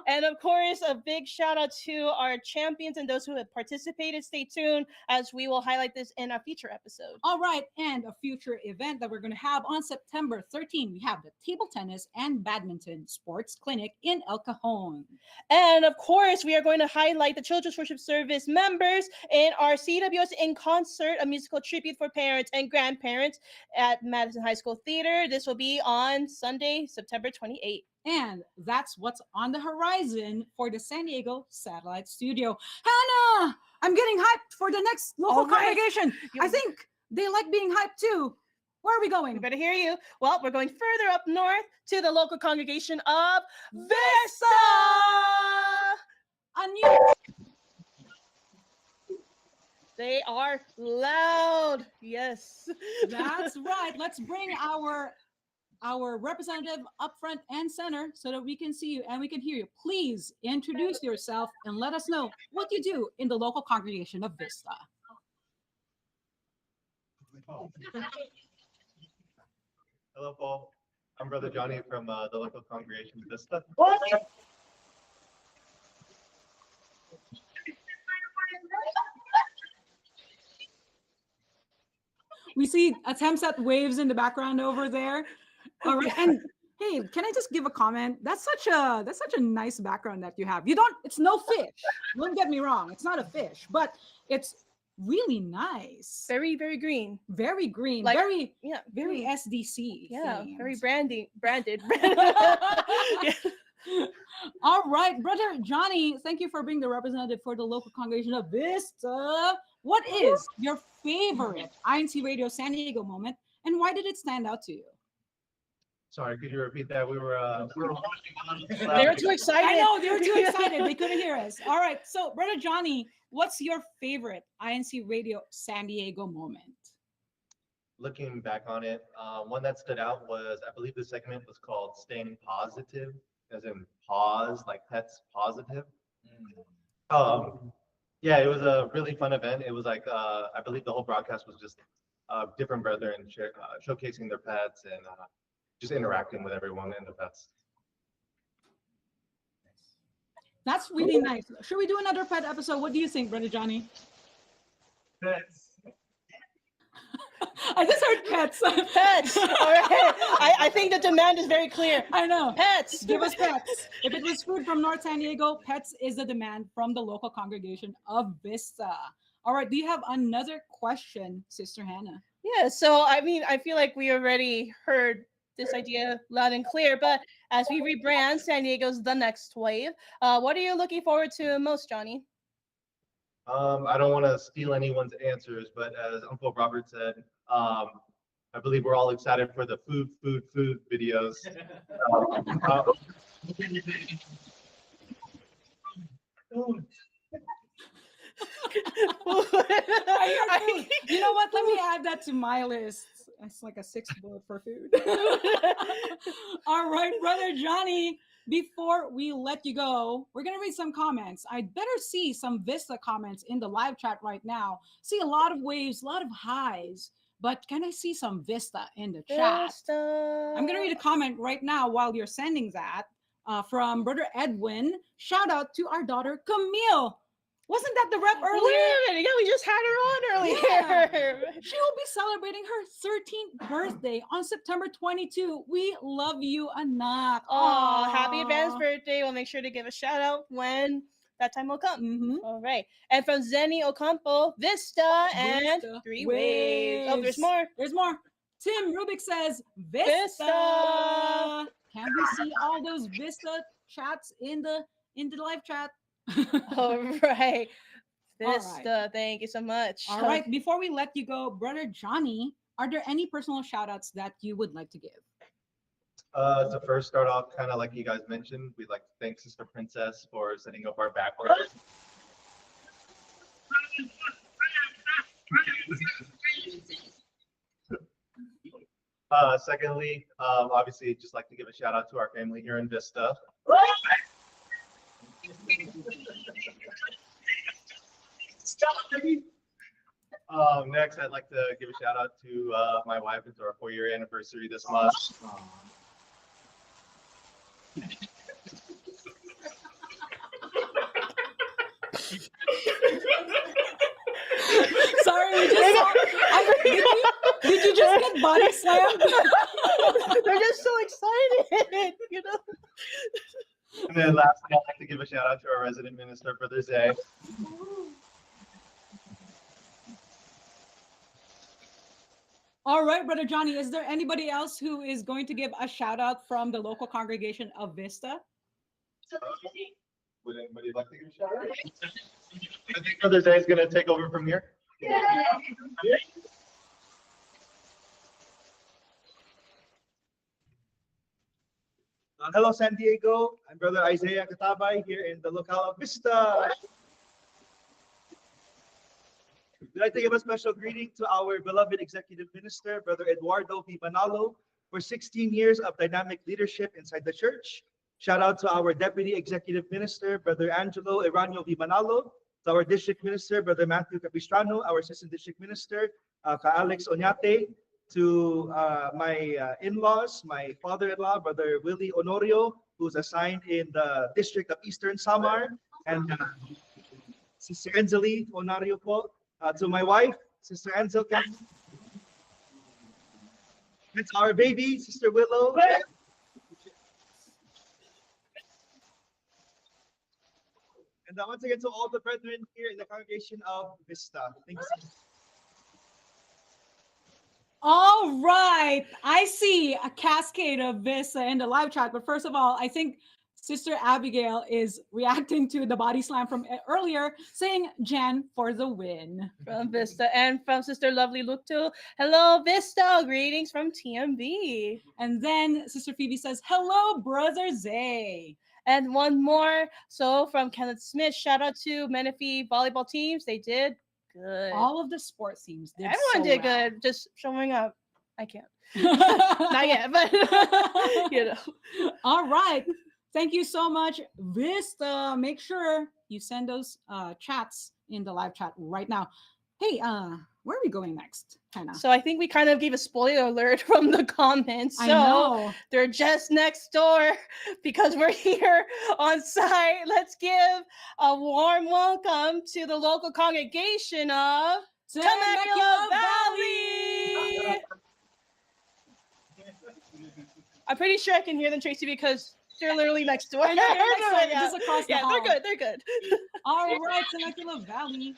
and of course a big shout out to our champions and those who have participated. Stay tuned as we will highlight this in a future episode. All right, and a future event that we're going to have on September 13, we have the table tennis and badminton sports clinic in El Cajon. And of course, we are going to highlight the Children's Worship Service members in our CWS in Concert, a musical tribute for parents and grandparents at Madison High School Theater. This will be on Sunday, September 28th. And that's what's on the horizon for the San Diego Satellite Studio. Hannah, I'm getting hyped for the next local congregation. I think they like being hyped too. Where are we going? We better hear you. Well, we're going further up north to the local congregation of Vista. A new. They are loud. Yes. That's right. Let's bring our representative up front and center so that we can see you and we can hear you. Please introduce yourself and let us know what you do in the local congregation of Vista. Hello, Paul. I'm Brother Johnny from the local congregation of Vista. We see attempts at waves in the background over there. All right, and hey, can I just give a comment? That's such a nice background that you have. It's no fish. Don't get me wrong, it's not a fish, but it's really nice. Very, very green. Very green. Like, very green. SDC. Yeah, themed. very branded. All right, Brother Johnny, thank you for being the representative for the local congregation of Vista. What is your favorite INCRadio San Diego moment, and why did it stand out to you? Sorry, could you repeat that? We were watching on. They were too excited. I know, they were too excited. They couldn't hear us. All right, so Brother Johnny, what's your favorite INCRadio San Diego moment? Looking back on it, one that stood out was, I believe the segment was called Staying Positive, as in pause, like pets positive. Yeah, it was a really fun event. It was like, I believe the whole broadcast was just different brethren showcasing their pets and just interacting with everyone and the pets. That's really nice. Should we do another pet episode? What do you think, Brother Johnny? Pets. I just heard pets. Pets. All right. I think the demand is very clear. I know. Pets. Give us pets. If it was food from North San Diego, pets is the demand from the local congregation of Vista. All right. Do you have another question, Sister Hannah? Yeah. So, I mean, I feel like we already heard this idea loud and clear, but as we rebrand San Diego's The Next Wave, what are you looking forward to most, Johnny? I don't want to steal anyone's answers, but as Uncle Robert said, I believe we're all excited for the food videos. You know what? Let me add that to my list. It's like a sixth bullet for food. All right, Brother Johnny. Before we let you go, we're going to read some comments. I'd better see some Vista comments in the live chat right now. See a lot of waves, a lot of highs, but can I see some Vista in the chat? Vista. I'm going to read a comment right now while you're sending that from Brother Edwin. Shout out to our daughter, Camille. Wasn't that the rep earlier? Wait a minute. Yeah, we just had her on earlier. Yeah. She will be celebrating her 13th birthday on September 22. We love you, Anak. Oh, happy advanced birthday. We'll make sure to give a shout out when that time will come. Mm-hmm. All right. And from Zenny Ocampo, Vista and Three Waves. Oh, there's more. There's more. Tim Rubik says, Vista. Can we see all those Vista chats in the live chat? All right. All Vista, right. thank you so much. All right. Before we let you go, Brother Johnny, are there any personal shout outs that you would like to give? To first start off, kind of like you guys mentioned, we'd like to thank Sister Princess for setting up our background. Secondly, obviously, just like to give a shout out to our family here in Vista. Next, I'd like to give a shout out to my wife. It's our 4-year anniversary this month. Sorry, we just saw, did you just get body slammed? They're just so excited, you know. And then lastly, I'd like to give a shout out to our resident minister, Brother Zay. All right, Brother Johnny, is there anybody else who is going to give a shout out from the local congregation of Vista? Would anybody like to give a shout out? I think Brother Zay is going to take over from here. Yeah. Hello, San Diego. I'm Brother Isaiah Katabay here in the locale of Vista. We'd like to give a special greeting to our beloved executive minister, Brother Eduardo V. Manalo, for 16 years of dynamic leadership inside the church. Shout out to our deputy executive minister, Brother Angelo Iranio V. Manalo, to our district minister, Brother Matthew Capistrano, our assistant district minister, Ka Alex Oñate, to my in-laws, my father-in-law, Brother Willie Honorio, who's assigned in the district of Eastern Samar, and Sister Enzelie Honorio po, to my wife, Sister Enzel, it's our baby, Sister Willow. And once again to all the brethren here in the congregation of Vista. Thank you so much. All right. I see a cascade of Vista in the live chat. But first of all, I think Sister Abigail is reacting to the body slam from earlier, saying Jan for the win. From Vista and from Sister Lovely Luktu. Hello, Vista. Greetings from TMB. And then Sister Phoebe says, hello, Brother Zay. And one more. So from Kenneth Smith, shout out to Menifee volleyball teams. They did good. All of the sports teams did Everyone so did well. good. Just showing up. I can't. Not yet, but you know. All right. Thank you so much, Vista. Make sure you send those chats in the live chat right now. Hey, where are we going next, Hannah? So I think we kind of gave a spoiler alert from the comments. So I know. They're just next door because we're here on site. Let's give a warm welcome to the local congregation of Temecula Valley. I'm pretty sure I can hear them, Tracy, because they're literally next door. I know, they're next door, Yeah. just across the Yeah, hall. they're good. They're good. All right, Temecula Valley.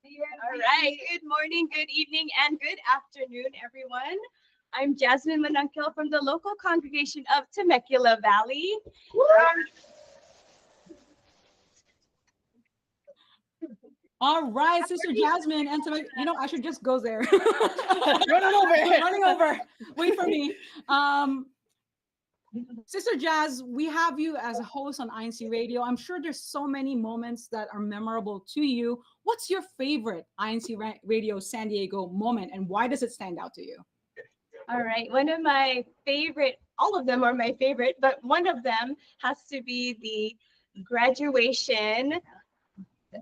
All right. Good morning, good evening, and good afternoon, everyone. I'm Jasmine Manangkil from the local congregation of Temecula Valley. All right, Sister Jasmine, and you know, I should just go there. Running over. Running over. Wait for me. Sister Jazz, we have you as a host on INC Radio. I'm sure there's so many moments that are memorable to you. What's your favorite INC Radio San Diego moment, and why does it stand out to you? All right. One of my favorite, all of them are my favorite, but one of them has to be the graduation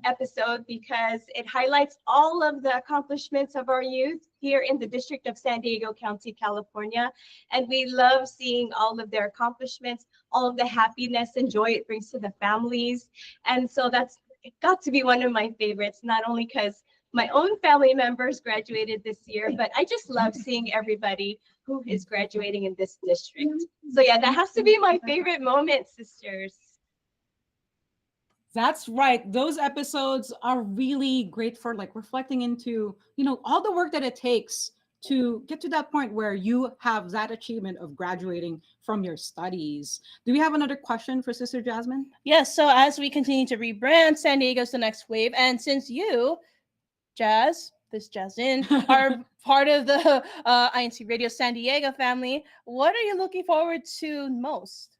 episode because it highlights all of the accomplishments of our youth here in the District of San Diego County, California. And we love seeing all of their accomplishments, all of the happiness and joy it brings to the families. And so that's got to be one of my favorites, not only because my own family members graduated this year, but I just love seeing everybody who is graduating in this district. So yeah, that has to be my favorite moment, sisters. That's right. Those episodes are really great for like reflecting into, you know, all the work that it takes to get to that point where you have that achievement of graduating from your studies. Do we have another question for Sister Jasmine? Yes. So as we continue to rebrand San Diego's the next wave, and since you, Jasmine, are part of the INC Radio San Diego family, what are you looking forward to most?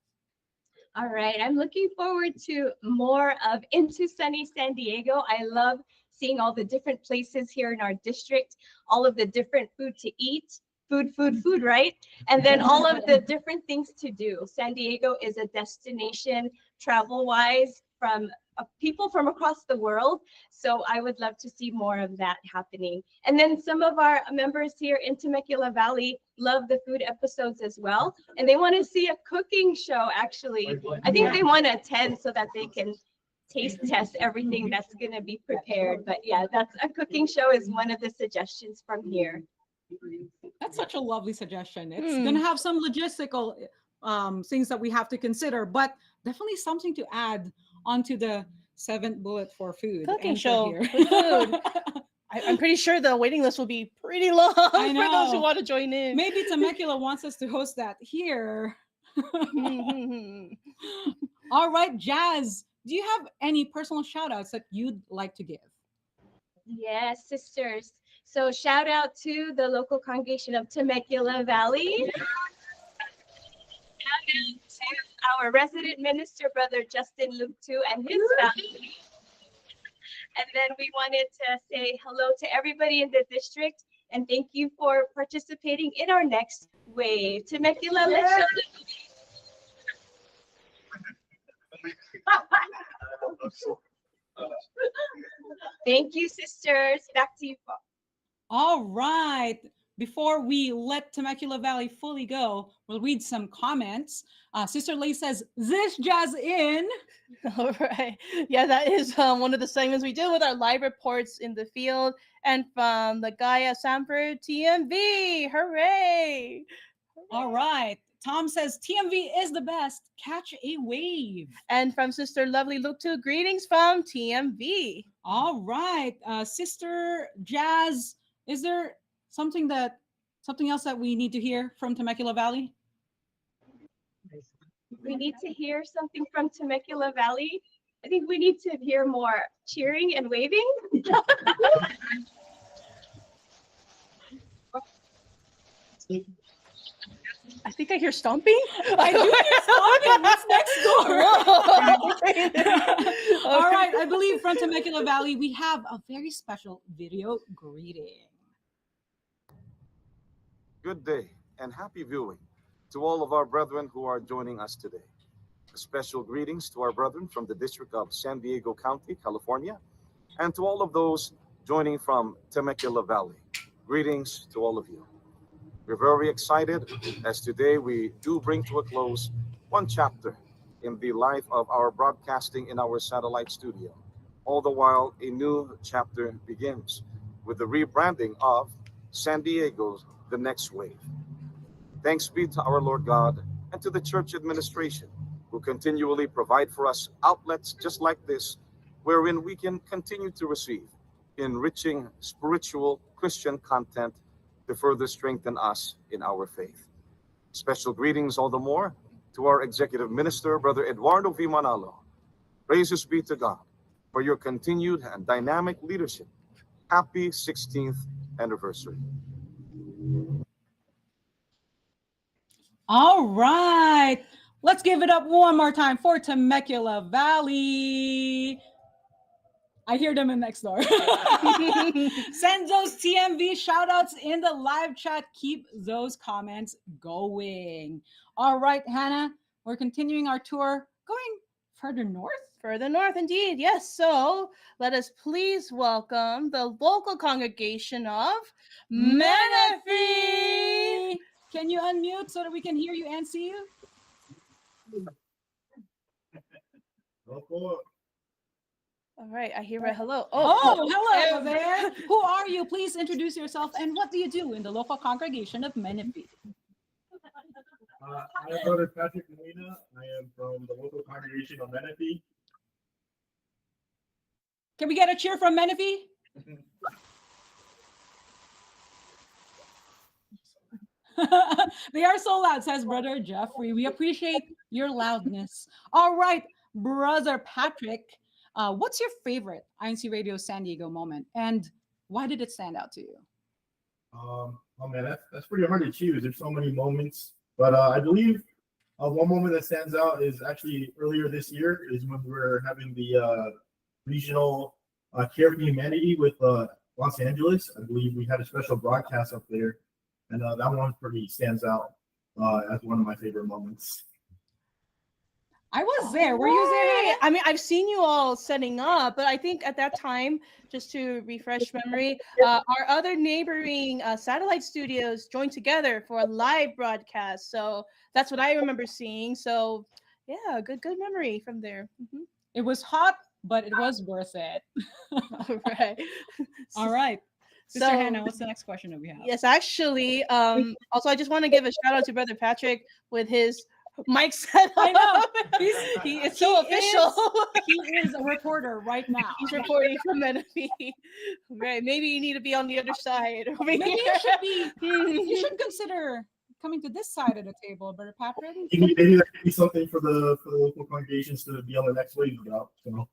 All right, I'm looking forward to more of Into Sunny San Diego. I love seeing all the different places here in our district, all of the different food to eat, food, right? And then all of the different things to do. San Diego is a destination travel-wise from people from across the world. So I would love to see more of that happening. And then some of our members here in Temecula Valley love the food episodes as well. And they want to see a cooking show, actually. I think they want to attend so that they can taste test everything that's going to be prepared. But yeah, that's a cooking show is one of the suggestions from here. That's such a lovely suggestion. It's going to have some logistical things that we have to consider, but definitely something to add onto the 7th bullet for food. Cooking and for show here. with food. I'm pretty sure the waiting list will be pretty long for those who want to join in. Maybe Temecula wants us to host that here. All right, Jazz, do you have any personal shout outs that you'd like to give? Yes, sisters. So shout out to the local congregation of Temecula Valley. And to our resident minister, Brother Justin Luke too, and his family. And then we wanted to say hello to everybody in the district and thank you for participating in our next wave. Temecula, let's show Thank you, sisters. Back to you. All right. Before we let Temecula Valley fully go, we'll read some comments. Sister Lee says, "This Jazz in." All right. Yeah, that is one of the segments we do with our live reports in the field. And from the Gaia Sanford TMV. Hooray. All right. Tom says, "TMV is the best. Catch a wave." And from Sister Lovely Luke 2, greetings from TMV. All right. Sister Jazz, is there something else that we need to hear from Temecula Valley? We need to hear something from Temecula Valley. I think we need to hear more cheering and waving. I think I hear stomping. I do hear stomping. It's next door. All right. I believe from Temecula Valley, we have a very special video greeting. Good day and happy viewing to all of our brethren who are joining us today. Special greetings to our brethren from the District of San Diego County, California, and to all of those joining from Temecula Valley. Greetings to all of you. We're very excited as today we do bring to a close one chapter in the life of our broadcasting in our satellite studio. All the while, a new chapter begins with the rebranding of San Diego's The Next Wave. Thanks be to our Lord God and to the church administration who continually provide for us outlets just like this, wherein we can continue to receive enriching spiritual Christian content to further strengthen us in our faith. Special greetings all the more to our Executive Minister, Brother Eduardo V. Manalo. Praises be to God for your continued and dynamic leadership. Happy 16th anniversary. All right. Let's give it up one more time for Temecula Valley. I hear them in next door. Send those TMV shoutouts in the live chat. Keep those comments going. All right, Hannah, we're continuing our tour, going further north. Further north, indeed. Yes. So let us please welcome the local congregation of Menifee. Can you unmute so that we can hear you and see you? All right, I hear a hello. Hello there. Who are you? Please introduce yourself and what do you do in the local congregation of Menifee? I am Brother Patrick Molina. I am from the local congregation of Menifee. Can we get a cheer from Menifee? They are so loud, says Brother Jeffrey. We appreciate your loudness. All right, Brother Patrick, what's your favorite INCRadio San Diego moment, and why did it stand out to you? Oh man, that's pretty hard to choose. There's so many moments, but I believe one moment that stands out is actually earlier this year is when we were having the regional Care for Humanity with Los Angeles. I believe we had a special broadcast up there, and that one pretty stands out as one of my favorite moments. I was there. Were you there? I mean, I've seen you all setting up, but I think at that time, just to refresh memory, our other neighboring satellite studios joined together for a live broadcast. So that's what I remember seeing. So yeah, good memory from there. Mm-hmm. It was hot, but it was worth it. All right. All right. Sister So- Hannah, what's the next question that we have? Yes, actually, also I just want to give a shout out to Brother Patrick with his mic setup. I know. It's so official. He is a reporter right now. He's reporting from Menifee. Right. Maybe you need to be on the other side. Maybe you should be. You should consider coming to this side of the table, Brother Patrick. Maybe that could be something for the local congregations to be on the next wave about. So.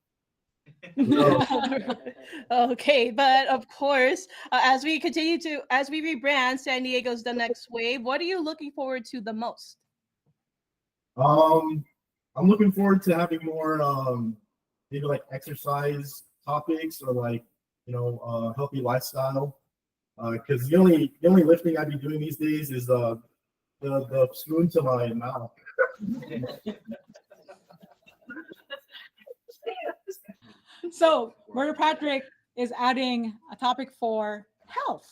Okay, but of course, as we rebrand San Diego's The Next Wave, what are you looking forward to the most? I'm looking forward to having more maybe like exercise topics or like healthy lifestyle. Because the only lifting I'd be doing these days is the spoon to my mouth. So, Brother Patrick is adding a topic for health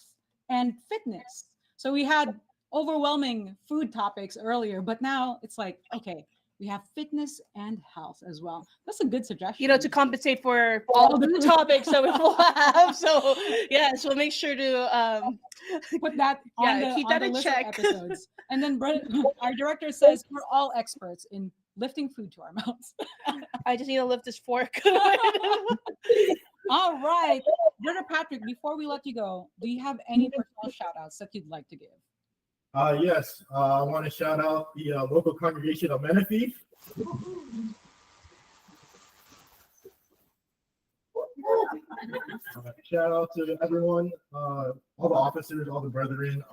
and fitness. So we had overwhelming food topics earlier, but now it's like, okay, we have fitness and health as well. That's a good suggestion. To compensate for all the topics that we will have. So yes, we'll make sure to put that on keep the that in list of check. episodes. And then our director says we're all experts in lifting food to our mouths. I just need to lift this fork. All right. Brother Patrick, before we let you go, do you have any personal shout outs that you'd like to give? Yes, I want to shout out the local congregation of Menifee. Shout out to everyone, all the officers, all the brethren.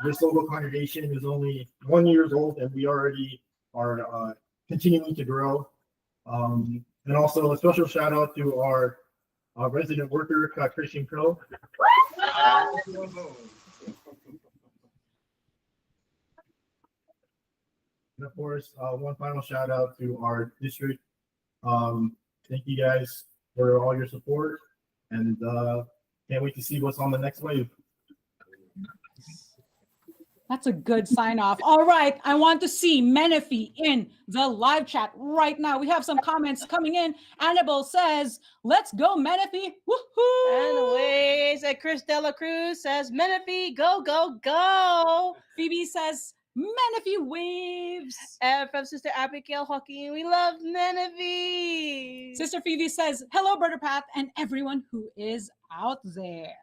This local congregation is only 1 year old, and we already are continuing to grow. And also a special shout out to our resident worker, Christian Crow. And of course, one final shout out to our district. Thank you guys for all your support, and can't wait to see what's on the next wave. That's a good sign off. All right. I want to see Menifee in the live chat right now. We have some comments coming in. Annabelle says, let's go, Menifee. Woohoo! Anyways, Chris Dela Cruz says, Menifee, go, go, go. Phoebe says, Menifee waves. And from Sister Abigail Hawking, we love Menifee. Sister Phoebe says, hello, Brother Pat, and everyone who is out there.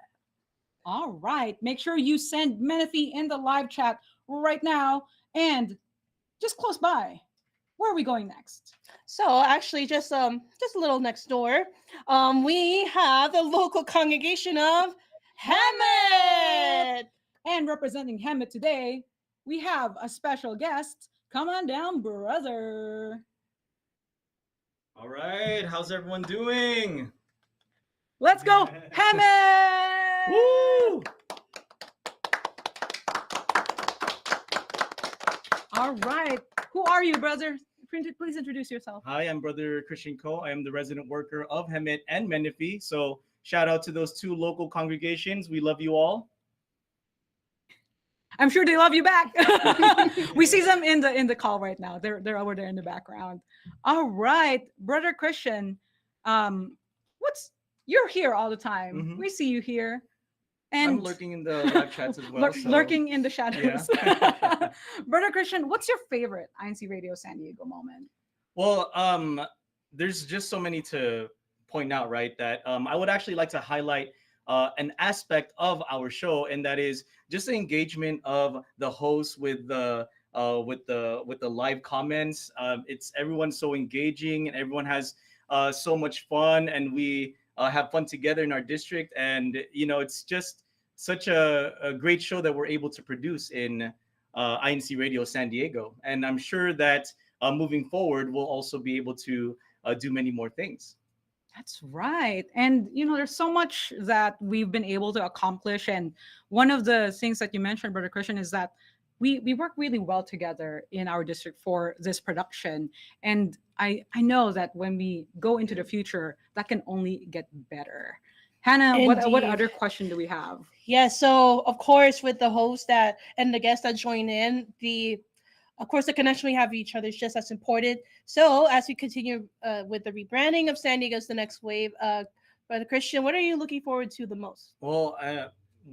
All right. Make sure you send Menifee in the live chat right now. And just close by, where are we going next? So actually, just a little next door, we have the local congregation of Hemet. And representing Hemet today, we have a special guest. Come on down, brother. All right, how's everyone doing? Let's go, Hemet! Woo! All right. Who are you, brother? Please introduce yourself. Hi, I'm Brother Christian Ko. I am the resident worker of Hemet and Menifee. So shout out to those two local congregations. We love you all. I'm sure they love you back. We see them in the call right now. They're over there in the background. All right, Brother Christian. You're here all the time. Mm-hmm. We see you here. And I'm lurking in the live chats as well. Lurking in the shadows. Yeah. Brother Christian, what's your favorite INCRadio San Diego moment? Well, there's just so many to point out, right? That I would actually like to highlight an aspect of our show, and that is just the engagement of the hosts with the live comments. It's everyone's so engaging, and everyone has so much fun, and we have fun together in our district. And it's just such a great show that we're able to produce in INCRadio San Diego. And I'm sure that moving forward, we'll also be able to do many more things. That's right. And, there's so much that we've been able to accomplish. And one of the things that you mentioned, Brother Christian, is that we work really well together in our district for this production. And I know that when we go into the future, that can only get better. Hannah, what other question do we have? Yeah, so of course, with the host and the guests that join in, of course, the connection we have with each other is just as important. So as we continue with the rebranding of San Diego's The Next Wave, Brother Christian, what are you looking forward to the most? Well,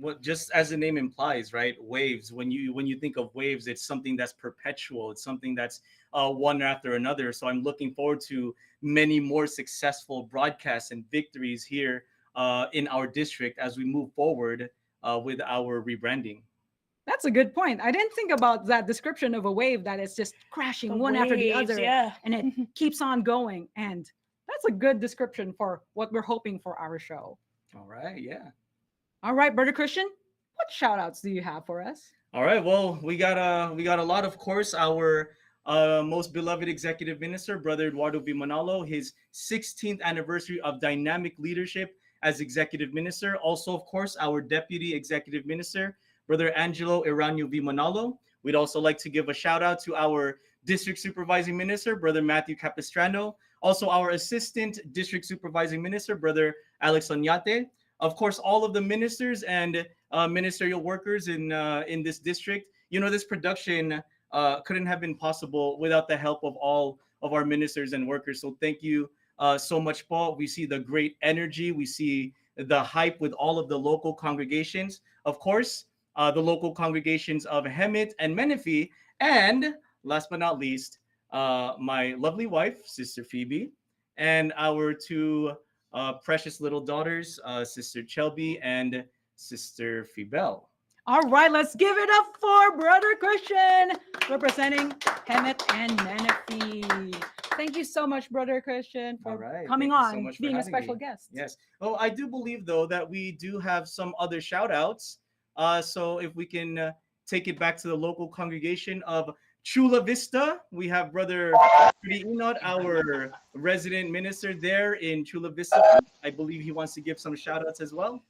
what just as the name implies, right? Waves. When you think of waves, it's something that's perpetual. It's something that's one after another. So I'm looking forward to many more successful broadcasts and victories here in our district as we move forward with our rebranding. That's a good point. I didn't think about that description of a wave that is just crashing one after the other, and it keeps on going. And that's a good description for what we're hoping for our show. All right, yeah. All right, Brother Christian, what shout outs do you have for us? All right, well, we got a lot, of course. Our most beloved executive minister, Brother Eduardo V. Manalo, his 16th anniversary of dynamic leadership as executive minister. Also, of course, our deputy executive minister, Brother Angelo Iranio V. Manalo. We'd also like to give a shout out to our district supervising minister, Brother Matthew Capistrano. Also, our assistant district supervising minister, Brother Alex Oñate. Of course, all of the ministers and ministerial workers in this district. This production couldn't have been possible without the help of all of our ministers and workers. So thank you so much, Paul. We see the great energy. We see the hype with all of the local congregations. Of course, the local congregations of Hemet and Menifee. And last but not least, my lovely wife, Sister Phoebe, and our two precious little daughters, Sister Shelby and Sister Phoebel. All right, let's give it up for Brother Christian, representing Hemet and Menifee. Thank you so much, Brother Christian, for coming on, being a special guest. Yes. Oh, I do believe, though, that we do have some other shout outs. So if we can take it back to the local congregation of Chula Vista, we have Brother Enoch, our resident minister there in Chula Vista. I believe he wants to give some shout outs as well.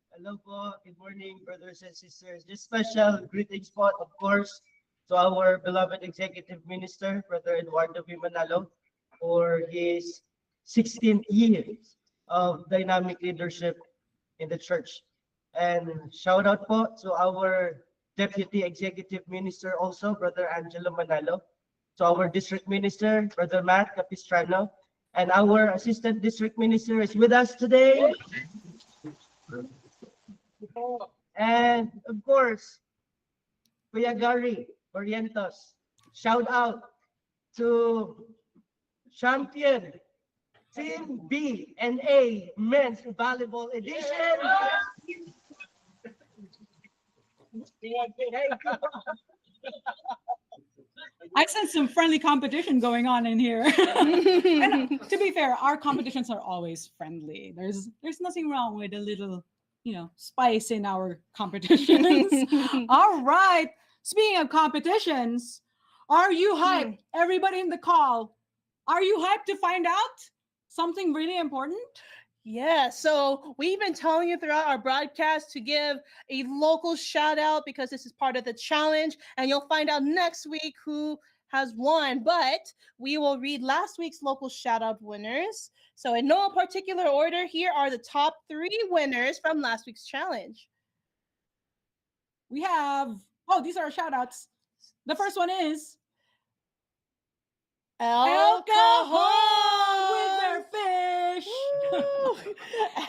Hello po, good morning, brothers and sisters. This special greeting spot, of course, to our beloved executive minister, Brother Eduardo V. Manalo, for his 16th years of dynamic leadership in the church. And shout out po to our Deputy Executive Minister also, Brother Angelo Manalo, to our District Minister, Brother Matt Capistrano, and our Assistant District Minister is with us today. And of course, Kuya Gary Orientos. Shout out to Champion Team B and A Men's Volleyball Edition. I sense some friendly competition going on in here. And to be fair, our competitions are always friendly. There's nothing wrong with a little, spice in our competitions. All right. Speaking of competitions, are you hyped? Everybody in the call, are you hyped to find out something really important? Yeah, so we've been telling you throughout our broadcast to give a local shout out because this is part of the challenge, and you'll find out next week who has won. But we will read last week's local shout out winners. So in no particular order, here are the top 3 winners from last week's challenge. We have, these are our shout outs. The first one is El Cajon with their fish.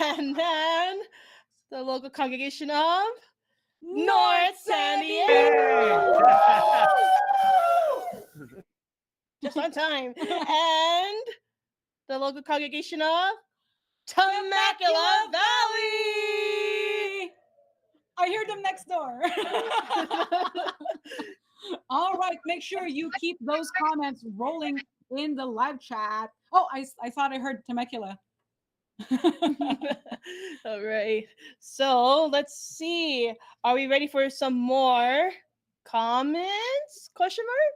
And then the local congregation of North San Diego. Just on time. And the local congregation of Temecula Valley. I hear them next door. All right, make sure you keep those comments rolling in the live chat. Oh, I thought I heard Temecula. All right. So let's see. Are we ready for some more comments? Question mark?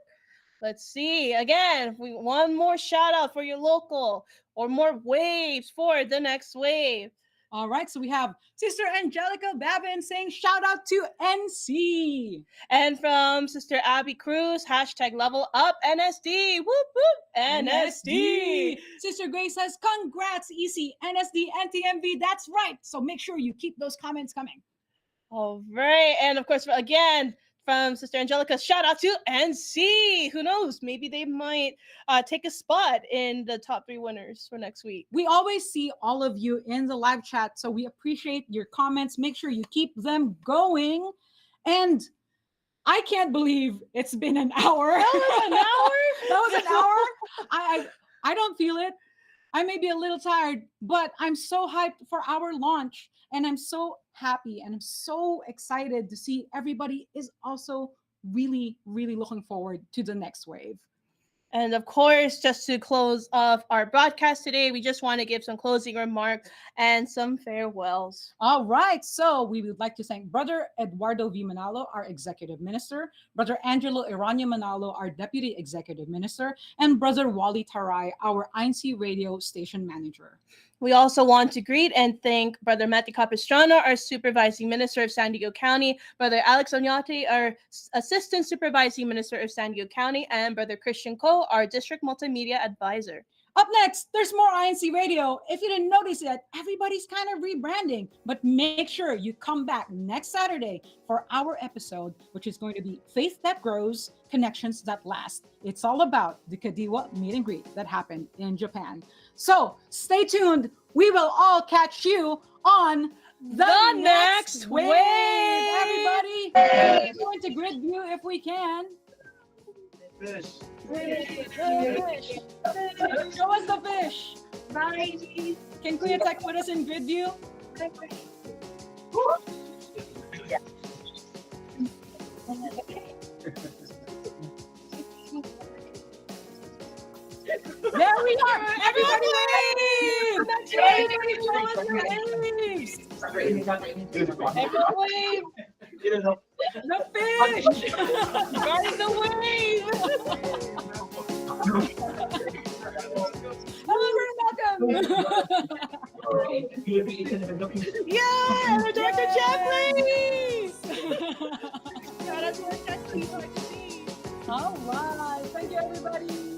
Let's see. Again, one more shout out for your local or more waves for the next wave. All right, so we have Sister Angelica Babin saying shout out to NC. And from Sister Abby Cruz, #level up NSD. Whoop, whoop, NSD. Sister Grace says congrats, EC, NSD, NTMV. That's right. So make sure you keep those comments coming. All right. And of course, again, from Sister Angelica, shout out to NC. Who knows? Maybe they might take a spot in the top 3 winners for next week. We always see all of you in the live chat, so we appreciate your comments. Make sure you keep them going. And I can't believe it's been an hour. That was an hour? That was an hour. I don't feel it. I may be a little tired, but I'm so hyped for our launch. And I'm so happy and I'm so excited to see everybody is also really, really looking forward to the next wave. And of course, just to close off our broadcast today, we just want to give some closing remarks and some farewells. All right. So we would like to thank Brother Eduardo V. Manalo, our Executive Minister, Brother Angelo Iranio Manalo, our Deputy Executive Minister, and Brother Wally Taray, our INCRadio Station Manager. We also want to greet and thank Brother Matthew Capistrano, our Supervising Minister of San Diego County, Brother Alex Oñate, our Assistant Supervising Minister of San Diego County, and Brother Christian Ko, our District Multimedia Advisor. Up next, there's more INC Radio. If you didn't notice it, everybody's kind of rebranding, but make sure you come back next Saturday for our episode, which is going to be Faith That Grows, Connections That Last. It's all about the Kadiwa meet and greet that happened in Japan. So stay tuned. We will all catch you on the next wave. Everybody, let's go into grid view if we can. Fish. Fish. Show us the fish. Bye. Can Kuya Tech put us in grid view? There we are. Everybody wave. Everybody show us your waves. Everyone wave. The fish. Guarding the wave. Hello, welcome. Yeah, the Director Jeffries. Shout out to our Jeffries. All right. Thank you, everybody.